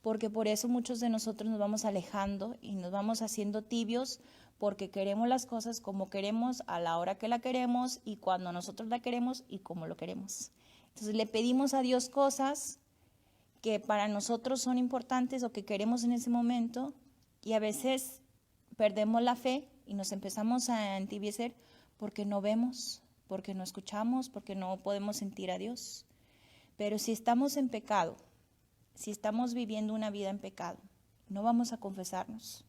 Porque por eso muchos de nosotros nos vamos alejando y nos vamos haciendo tibios porque queremos las cosas como queremos, a la hora que la queremos y cuando nosotros la queremos y como lo queremos. Entonces le pedimos a Dios cosas que para nosotros son importantes o que queremos en ese momento y a veces perdemos la fe y nos empezamos a entibiecer porque no vemos, porque no escuchamos, porque no podemos sentir a Dios. Pero si estamos en pecado, si estamos viviendo una vida en pecado, no vamos a confesarnos,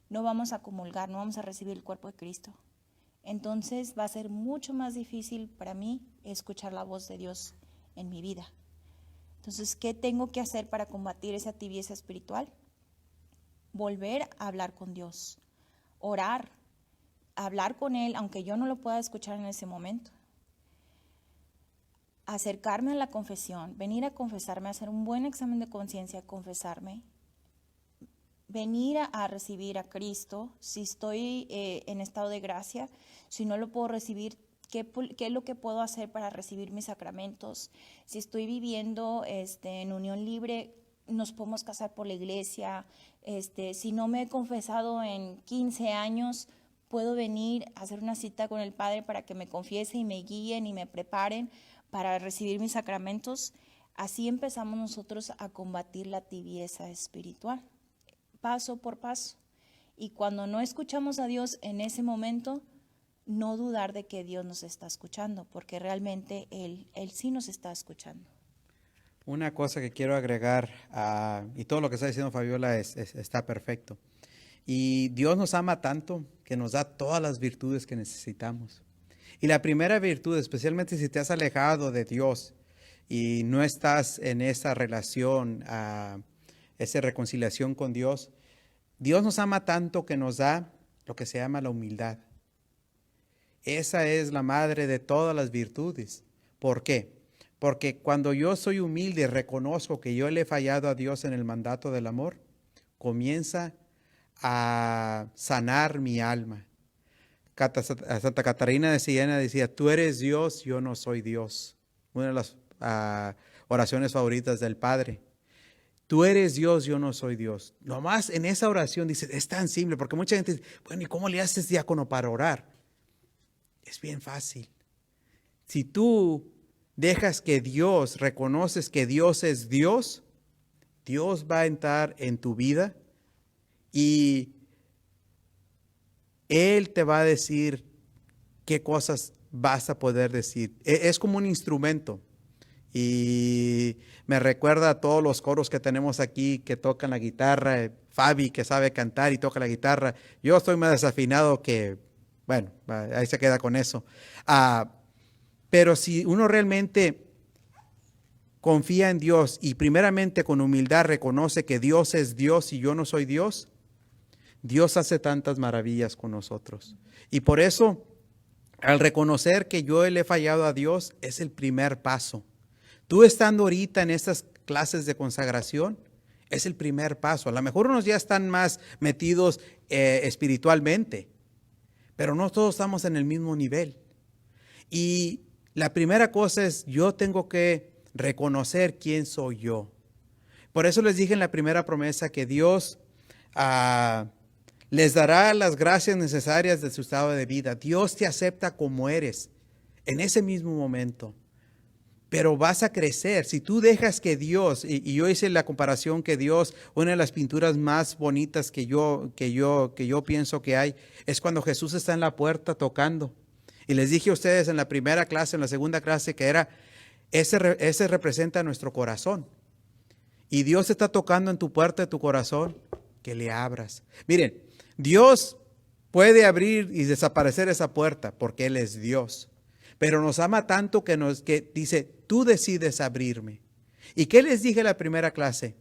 no vamos a comulgar, no vamos a recibir el cuerpo de Cristo. Entonces va a ser mucho más difícil para mí escuchar la voz de Dios en mi vida. Entonces, ¿qué tengo que hacer para combatir esa tibieza espiritual? Volver a hablar con Dios, orar, hablar con Él, aunque yo no lo pueda escuchar en ese momento. Acercarme a la confesión, venir a confesarme, hacer un buen examen de conciencia, confesarme, venir a recibir a Cristo, si estoy en estado de gracia, si no lo puedo recibir, ¿qué es lo que puedo hacer para recibir mis sacramentos? Si estoy viviendo en unión libre, nos podemos casar por la iglesia. Si no me he confesado en 15 años, puedo venir a hacer una cita con el Padre para que me confiese y me guíen y me preparen para recibir mis sacramentos. Así empezamos nosotros a combatir la tibieza espiritual, paso por paso. Y cuando no escuchamos a Dios en ese momento, no dudar de que Dios nos está escuchando, porque realmente Él sí nos está escuchando. Una cosa que quiero agregar, y todo lo que está diciendo Fabiola está perfecto. Y Dios nos ama tanto que nos da todas las virtudes que necesitamos. Y la primera virtud, especialmente si te has alejado de Dios y no estás en esa relación, esa reconciliación con Dios, Dios nos ama tanto que nos da lo que se llama la humildad. Esa es la madre de todas las virtudes. ¿Por qué? Porque cuando yo soy humilde y reconozco que yo le he fallado a Dios en el mandato del amor, comienza a sanar mi alma. Santa Catarina de Siena decía, tú eres Dios, yo no soy Dios. Una de las oraciones favoritas del Padre. Tú eres Dios, yo no soy Dios. Nomás en esa oración dice, es tan simple, porque mucha gente dice, bueno, ¿y cómo le haces, diácono, para orar? Es bien fácil. Si tú dejas que Dios, reconoces que Dios es Dios, Dios va a entrar en tu vida y Él te va a decir qué cosas vas a poder decir. Es como un instrumento. Y me recuerda a todos los coros que tenemos aquí que tocan la guitarra. Fabi, que sabe cantar y toca la guitarra. Yo estoy más desafinado que, bueno, ahí se queda con eso. Pero si uno realmente confía en Dios y primeramente con humildad reconoce que Dios es Dios y yo no soy Dios, Dios hace tantas maravillas con nosotros. Y por eso, al reconocer que yo le he fallado a Dios, es el primer paso. Tú estando ahorita en estas clases de consagración, es el primer paso. A lo mejor unos ya están más metidos espiritualmente, pero no todos estamos en el mismo nivel. Y la primera cosa es, yo tengo que reconocer quién soy yo. Por eso les dije en la primera promesa que Dios les dará las gracias necesarias de su estado de vida. Dios te acepta como eres en ese mismo momento. Pero vas a crecer. Si tú dejas que Dios, y yo hice la comparación que Dios, una de las pinturas más bonitas que yo pienso que hay, es cuando Jesús está en la puerta tocando. Y les dije a ustedes en la primera clase, en la segunda clase, que ese representa nuestro corazón. Y Dios está tocando en tu puerta de tu corazón, que le abras. Miren, Dios puede abrir y desaparecer esa puerta porque Él es Dios. Pero nos ama tanto que dice, tú decides abrirme. ¿Y qué les dije en la primera clase?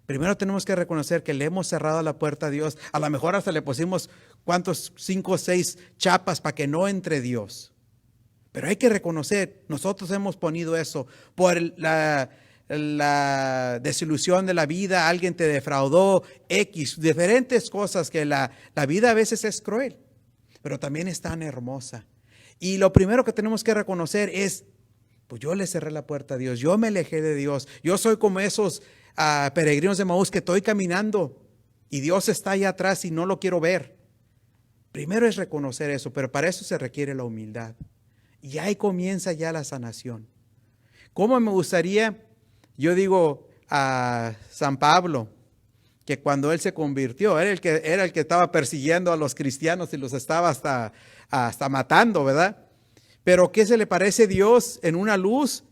Primero tenemos que reconocer que le hemos cerrado la puerta a Dios. A lo mejor hasta le pusimos, 5 o 6 chapas para que no entre Dios. Pero hay que reconocer, nosotros hemos ponido eso por la desilusión de la vida, alguien te defraudó, diferentes cosas que la vida a veces es cruel, pero también es tan hermosa. Y lo primero que tenemos que reconocer es, pues yo le cerré la puerta a Dios, yo me alejé de Dios, yo soy como esos peregrinos de Maús que estoy caminando y Dios está allá atrás y no lo quiero ver. Primero es reconocer eso, pero para eso se requiere la humildad. Y ahí comienza ya la sanación. ¿Cómo me gustaría? Yo digo a San Pablo, que cuando él se convirtió, era el que estaba persiguiendo a los cristianos y los estaba hasta matando, ¿verdad? Pero ¿qué se le parece Dios en una luz?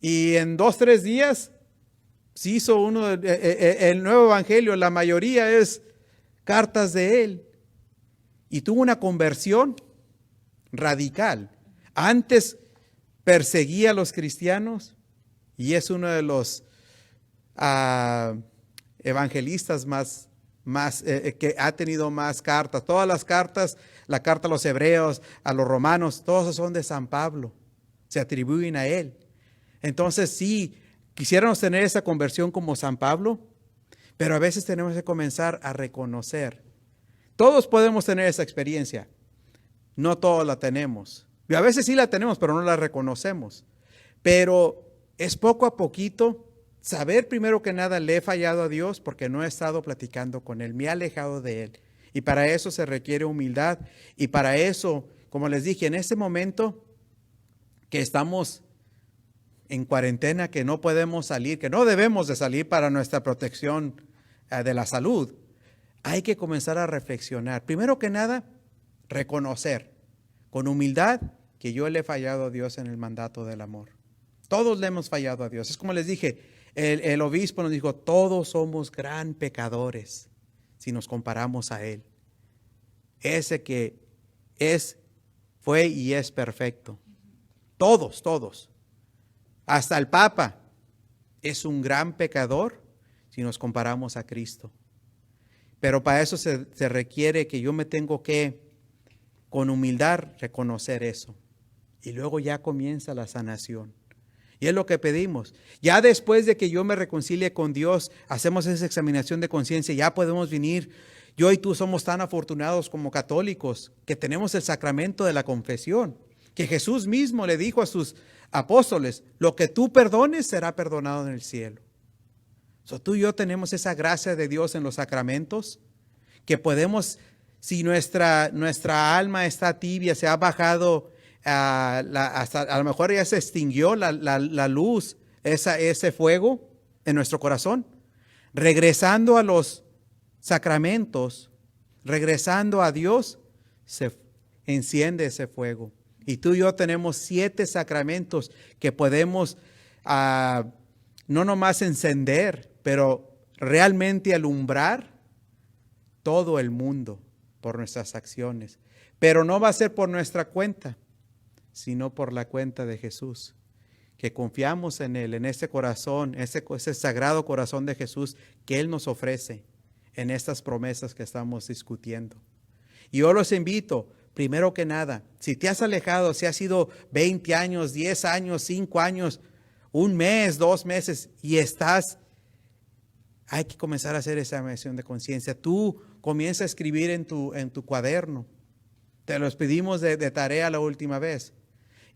Y en 2 o 3 días se hizo el nuevo evangelio. La mayoría es cartas de él y tuvo una conversión radical. Antes perseguía a los cristianos y es uno de los evangelistas más que ha tenido más cartas. Todas las cartas, la carta a los hebreos, a los romanos, todos son de San Pablo. Se atribuyen a él. Entonces sí, quisiéramos tener esa conversión como San Pablo, pero a veces tenemos que comenzar a reconocer. Todos podemos tener esa experiencia. No todos la tenemos. Y a veces sí la tenemos, pero no la reconocemos. Pero es poco a poquito saber primero que nada, le he fallado a Dios porque no he estado platicando con Él, me he alejado de Él. Y para eso se requiere humildad. Y para eso, como les dije, en este momento que estamos en cuarentena, que no podemos salir, que no debemos de salir para nuestra protección de la salud, hay que comenzar a reflexionar. Primero que nada, reconocer con humildad que yo le he fallado a Dios en el mandato del amor. Todos le hemos fallado a Dios. Es como les dije, el obispo nos dijo, todos somos gran pecadores si nos comparamos a Él. Ese que fue y es perfecto. Todos, todos. Hasta el Papa es un gran pecador si nos comparamos a Cristo. Pero para eso se requiere que yo me tengo que, con humildad, reconocer eso. Y luego ya comienza la sanación. Y es lo que pedimos. Ya después de que yo me reconcilie con Dios, hacemos esa examinación de conciencia, ya podemos venir. Yo y tú somos tan afortunados como católicos que tenemos el sacramento de la confesión, que Jesús mismo le dijo a sus apóstoles, lo que tú perdones será perdonado en el cielo. Tú y yo tenemos esa gracia de Dios en los sacramentos, que podemos, si nuestra alma está tibia, se ha bajado, hasta a lo mejor ya se extinguió la luz, ese fuego en nuestro corazón, regresando a los sacramentos, regresando a Dios, se enciende ese fuego. Y tú y yo tenemos 7 sacramentos que podemos no nomás encender, pero realmente alumbrar todo el mundo por nuestras acciones. Pero no va a ser por nuestra cuenta, sino por la cuenta de Jesús, que confiamos en Él, en ese corazón, ese sagrado corazón de Jesús que Él nos ofrece en estas promesas que estamos discutiendo. Y yo los invito, primero que nada, si te has alejado, si has sido 20 años, 10 años, 5 años, un mes, 2 meses, y hay que comenzar a hacer esa examinación de conciencia. Tú comienza a escribir en tu cuaderno. Te los pedimos de tarea la última vez.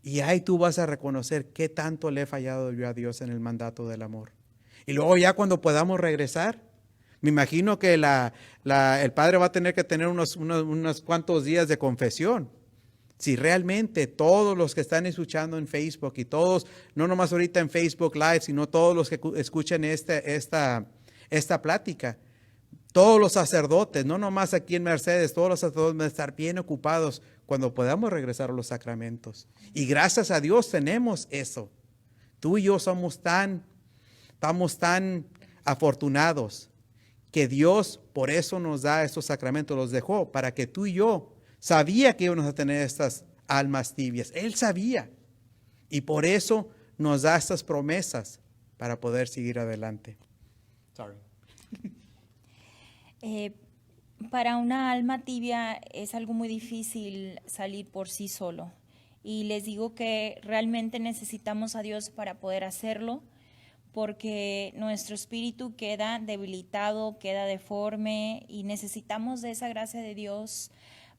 Y ahí tú vas a reconocer qué tanto le he fallado yo a Dios en el mandato del amor. Y luego ya cuando podamos regresar, me imagino que el padre va a tener que tener unos cuantos días de confesión. Si realmente todos los que están escuchando en Facebook y todos, no nomás ahorita en Facebook Live, sino todos los que escuchan esta plática, todos los sacerdotes, no nomás aquí en Mercedes, todos los sacerdotes van a estar bien ocupados cuando podamos regresar a los sacramentos. Y gracias a Dios tenemos eso. Tú y yo estamos tan afortunados que Dios por eso nos da estos sacramentos, los dejó para que tú y yo sabía que íbamos a tener estas almas tibias. Él sabía. Y por eso nos da estas promesas para poder seguir adelante. Sorry. Para una alma tibia es algo muy difícil salir por sí solo. Y les digo que realmente necesitamos a Dios para poder hacerlo, porque nuestro espíritu queda debilitado, queda deforme y necesitamos de esa gracia de Dios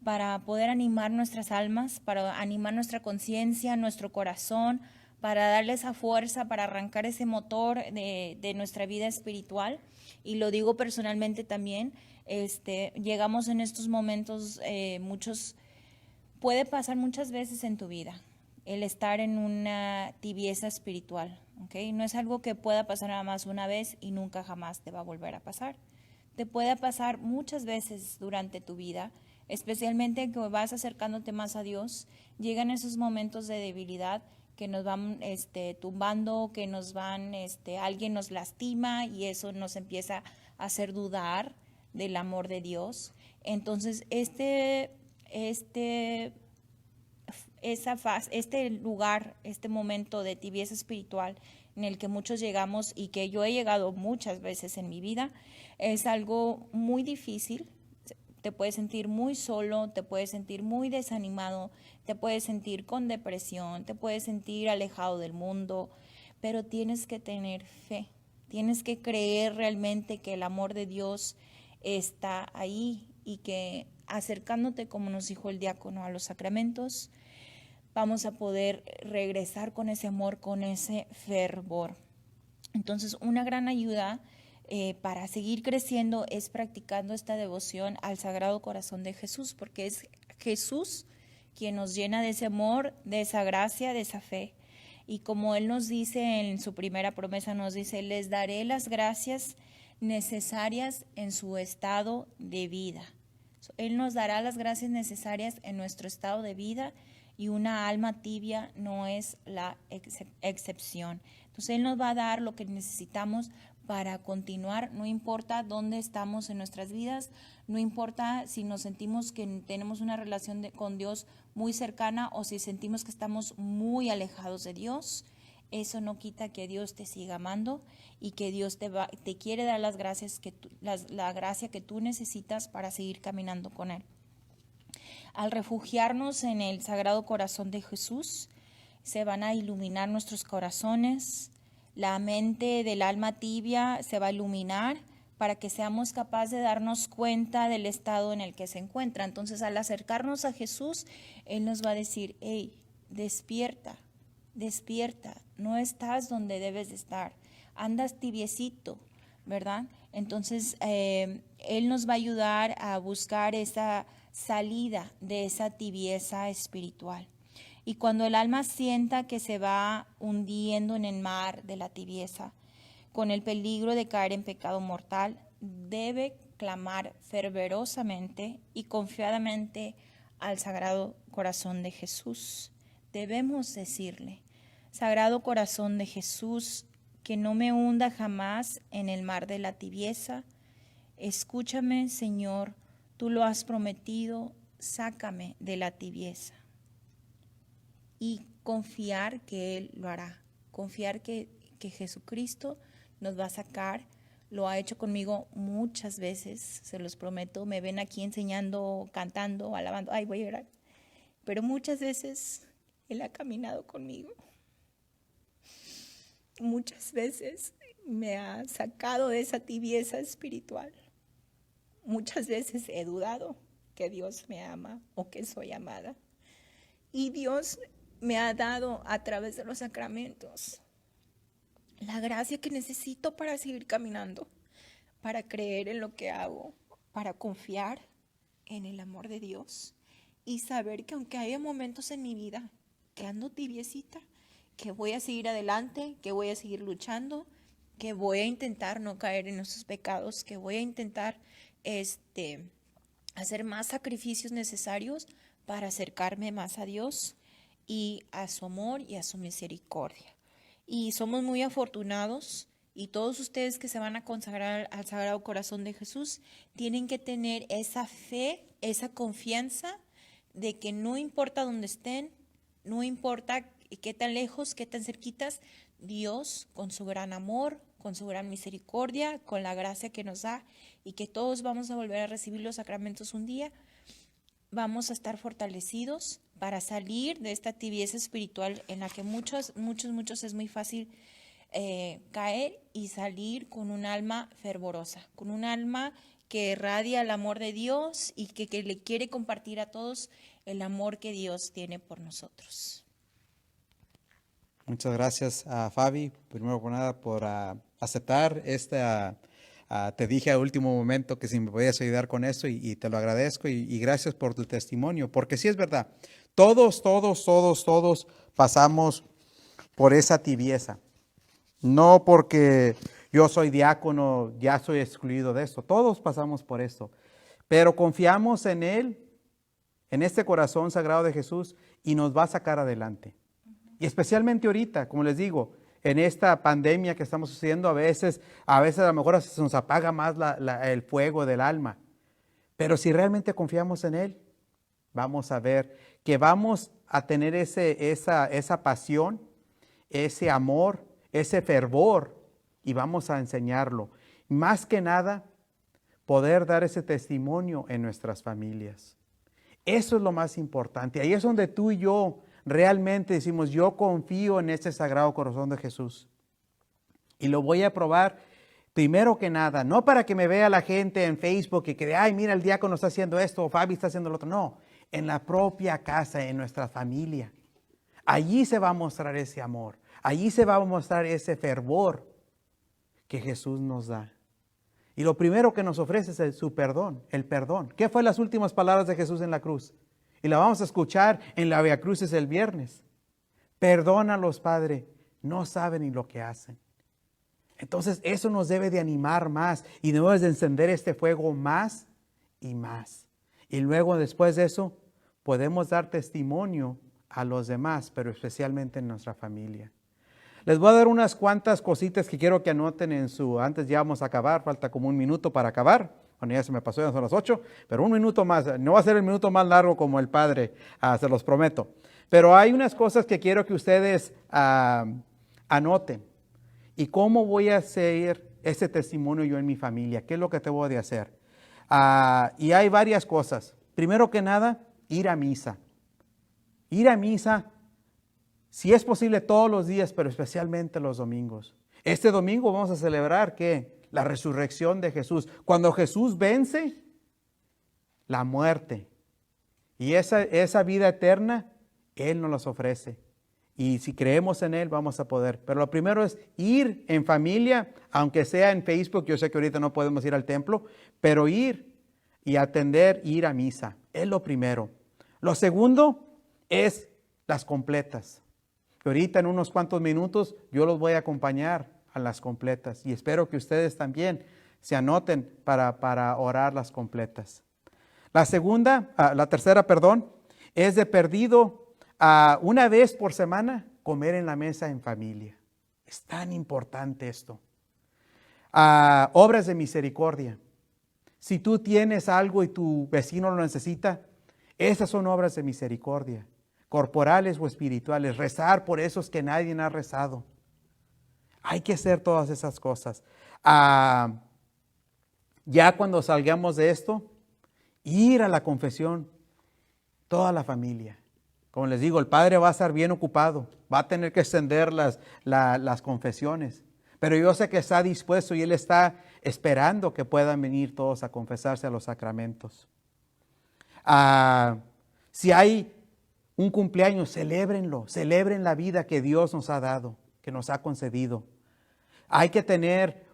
para poder animar nuestras almas, para animar nuestra conciencia, nuestro corazón, para darle esa fuerza, para arrancar ese motor de nuestra vida espiritual. Y lo digo personalmente también, llegamos en estos momentos, puede pasar muchas veces en tu vida, el estar en una tibieza espiritual, ¿okay? No es algo que pueda pasar nada más una vez y nunca jamás te va a volver a pasar. Te puede pasar muchas veces durante tu vida, especialmente que vas acercándote más a Dios, llegan esos momentos de debilidad que nos van tumbando, que nos van, alguien nos lastima y eso nos empieza a hacer dudar del amor de Dios. Entonces, este lugar, este momento de tibieza espiritual en el que muchos llegamos y que yo he llegado muchas veces en mi vida, es algo muy difícil. Te puedes sentir muy solo, te puedes sentir muy desanimado, te puedes sentir con depresión, te puedes sentir alejado del mundo, pero tienes que tener fe, tienes que creer realmente que el amor de Dios está ahí y que acercándote, como nos dijo el diácono, a los sacramentos, vamos a poder regresar con ese amor, con ese fervor. Entonces, una gran ayuda para seguir creciendo es practicando esta devoción al Sagrado Corazón de Jesús, porque es Jesús quien nos llena de ese amor, de esa gracia, de esa fe. Y como Él nos dice en su primera promesa, nos dice, les daré las gracias necesarias en su estado de vida. Él nos dará las gracias necesarias en nuestro estado de vida y una alma tibia no es la excepción. Entonces Él nos va a dar lo que necesitamos para continuar, no importa dónde estamos en nuestras vidas, no importa si nos sentimos que tenemos una relación con Dios muy cercana o si sentimos que estamos muy alejados de Dios. Eso no quita que Dios te siga amando y que Dios te quiere dar las gracias la gracia que tú necesitas para seguir caminando con Él. Al refugiarnos en el Sagrado Corazón de Jesús, se van a iluminar nuestros corazones, la mente del alma tibia se va a iluminar para que seamos capaces de darnos cuenta del estado en el que se encuentra. Entonces, al acercarnos a Jesús, Él nos va a decir, hey, despierta, despierta, no estás donde debes de estar, andas tibiecito, ¿verdad? Entonces, Él nos va a ayudar a buscar esa salida de esa tibieza espiritual. Y cuando el alma sienta que se va hundiendo en el mar de la tibieza, con el peligro de caer en pecado mortal, debe clamar fervorosamente y confiadamente al Sagrado Corazón de Jesús. Debemos decirle, Sagrado Corazón de Jesús, que no me hunda jamás en el mar de la tibieza. Escúchame, Señor, tú lo has prometido, sácame de la tibieza. Y confiar que Él lo hará, confiar que Jesucristo nos va a sacar, lo ha hecho conmigo muchas veces, se los prometo, me ven aquí enseñando, cantando, alabando, ay voy a llorar, pero muchas veces Él ha caminado conmigo, muchas veces me ha sacado de esa tibieza espiritual, muchas veces he dudado que Dios me ama o que soy amada, y Dios me ha dado a través de los sacramentos la gracia que necesito para seguir caminando, para creer en lo que hago, para confiar en el amor de Dios y saber que aunque haya momentos en mi vida que ando tibiecita, que voy a seguir adelante, que voy a seguir luchando, que voy a intentar no caer en esos pecados, que voy a intentar hacer más sacrificios necesarios para acercarme más a Dios y a su amor y a su misericordia. Y somos muy afortunados y todos ustedes que se van a consagrar al Sagrado Corazón de Jesús tienen que tener esa fe, esa confianza de que no importa dónde estén, no importa qué tan lejos, qué tan cerquitas, Dios con su gran amor, con su gran misericordia, con la gracia que nos da y que todos vamos a volver a recibir los sacramentos un día, vamos a estar fortalecidos para salir de esta tibieza espiritual en la que muchos es muy fácil caer y salir con un alma fervorosa, con un alma que irradia el amor de Dios y que le quiere compartir a todos el amor que Dios tiene por nosotros. Muchas gracias a Fabi, primero por nada, por aceptar esta. Te dije a último momento que si me podías ayudar con eso y te lo agradezco y gracias por tu testimonio, porque sí es verdad, todos pasamos por esa tibieza, no porque yo soy diácono, ya soy excluido de eso, todos pasamos por eso, pero confiamos en Él, en este corazón sagrado de Jesús y nos va a sacar adelante. Y especialmente ahorita, como les digo, en esta pandemia que estamos sucediendo, a veces a lo mejor se nos apaga más el fuego del alma. Pero si realmente confiamos en Él, vamos a ver que vamos a tener esa pasión, ese amor, ese fervor, y vamos a enseñarlo. Más que nada, poder dar ese testimonio en nuestras familias. Eso es lo más importante. Ahí es donde tú y yo realmente decimos, yo confío en este Sagrado Corazón de Jesús. Y lo voy a probar primero que nada, no para que me vea la gente en Facebook y que, ay, mira, el diácono está haciendo esto, o Fabi está haciendo lo otro. No, en la propia casa, en nuestra familia. Allí se va a mostrar ese amor. Allí se va a mostrar ese fervor que Jesús nos da. Y lo primero que nos ofrece es su perdón, el perdón. ¿Qué fue las últimas palabras de Jesús en la cruz? Y la vamos a escuchar en la Via Crucis el viernes. Perdónalos, Padre, no saben ni lo que hacen. Entonces eso nos debe de animar más y debemos de encender este fuego más y más. Y luego después de eso podemos dar testimonio a los demás, pero especialmente en nuestra familia. Les voy a dar unas cuantas cositas que quiero que anoten antes ya vamos a acabar, falta como un minuto para acabar. Bueno, ya se me pasó, ya son las 8, pero un minuto más, no va a ser el minuto más largo como el Padre, se los prometo. Pero hay unas cosas que quiero que ustedes anoten. ¿Y cómo voy a hacer ese testimonio yo en mi familia? ¿Qué es lo que te voy a hacer? Y hay varias cosas. Primero que nada, ir a misa. Ir a misa, si es posible todos los días, pero especialmente los domingos. Este domingo vamos a celebrar, ¿qué? La resurrección de Jesús. Cuando Jesús vence la muerte y esa vida eterna, Él nos las ofrece. Y si creemos en Él, vamos a poder. Pero lo primero es ir en familia, aunque sea en Facebook. Yo sé que ahorita no podemos ir al templo, pero ir y atender, ir a misa. Es lo primero. Lo segundo es las completas. Ahorita en unos cuantos minutos yo los voy a acompañar a las completas. Y espero que ustedes también se anoten para orar las completas. La tercera, es de perdido una vez por semana comer en la mesa en familia. Es tan importante esto. Obras de misericordia. Si tú tienes algo y tu vecino lo necesita, esas son obras de misericordia, corporales o espirituales. Rezar por esos que nadie ha rezado. Hay que hacer todas esas cosas. Ya cuando salgamos de esto, ir a la confesión, toda la familia. Como les digo, el padre va a estar bien ocupado, va a tener que extender las confesiones. Pero yo sé que está dispuesto y él está esperando que puedan venir todos a confesarse a los sacramentos. Si hay un cumpleaños, celébrenlo, celebren la vida que Dios nos ha dado, que nos ha concedido. Hay que tener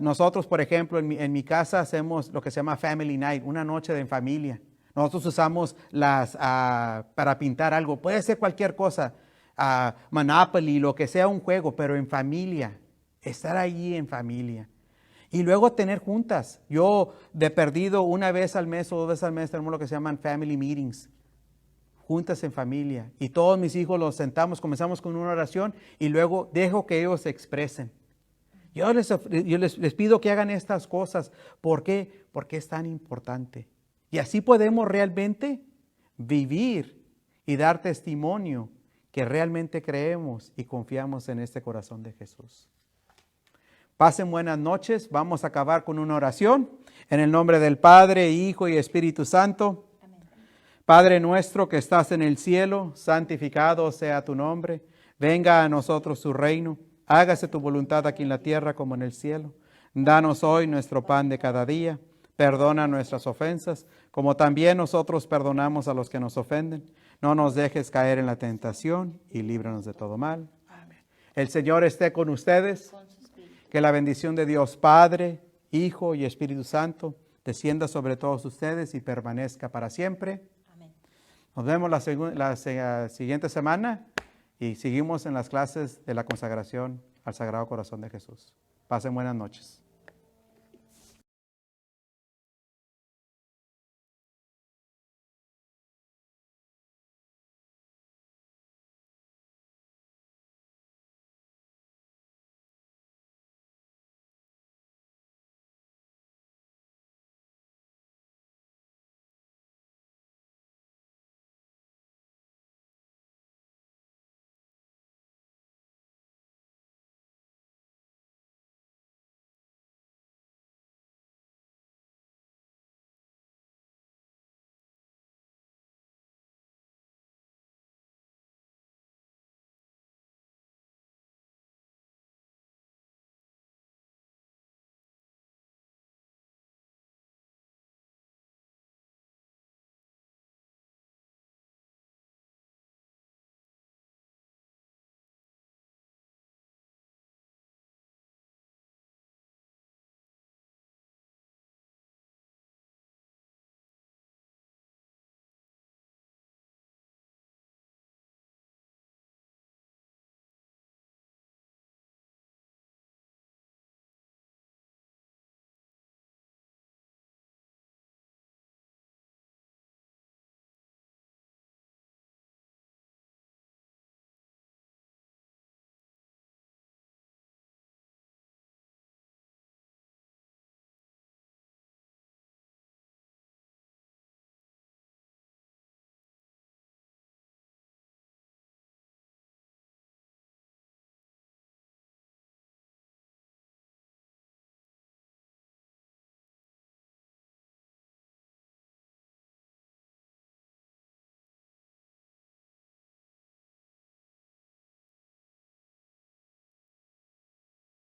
nosotros, por ejemplo, en mi casa hacemos lo que se llama Family Night, una noche de familia. Nosotros usamos para pintar algo, puede ser cualquier cosa, Monopoly, lo que sea un juego, pero en familia, estar allí en familia. Y luego tener juntas. Yo de perdido una vez al mes o 2 veces al mes tenemos lo que se llaman Family Meetings, juntas en familia. Y todos mis hijos los sentamos, comenzamos con una oración y luego dejo que ellos se expresen. Yo les pido que hagan estas cosas. ¿Por qué? Porque es tan importante. Y así podemos realmente vivir y dar testimonio que realmente creemos y confiamos en este corazón de Jesús. Pasen buenas noches. Vamos a acabar con una oración. En el nombre del Padre, Hijo y Espíritu Santo. Amén. Padre nuestro que estás en el cielo, santificado sea tu nombre. Venga a nosotros tu reino. Hágase tu voluntad aquí en la tierra como en el cielo. Danos hoy nuestro pan de cada día. Perdona nuestras ofensas, como también nosotros perdonamos a los que nos ofenden. No nos dejes caer en la tentación y líbranos de todo mal. Amén. El Señor esté con ustedes. Que la bendición de Dios Padre, Hijo y Espíritu Santo descienda sobre todos ustedes y permanezca para siempre. Amén. Nos vemos la siguiente semana y seguimos en las clases de la consagración al Sagrado Corazón de Jesús. Pasen buenas noches.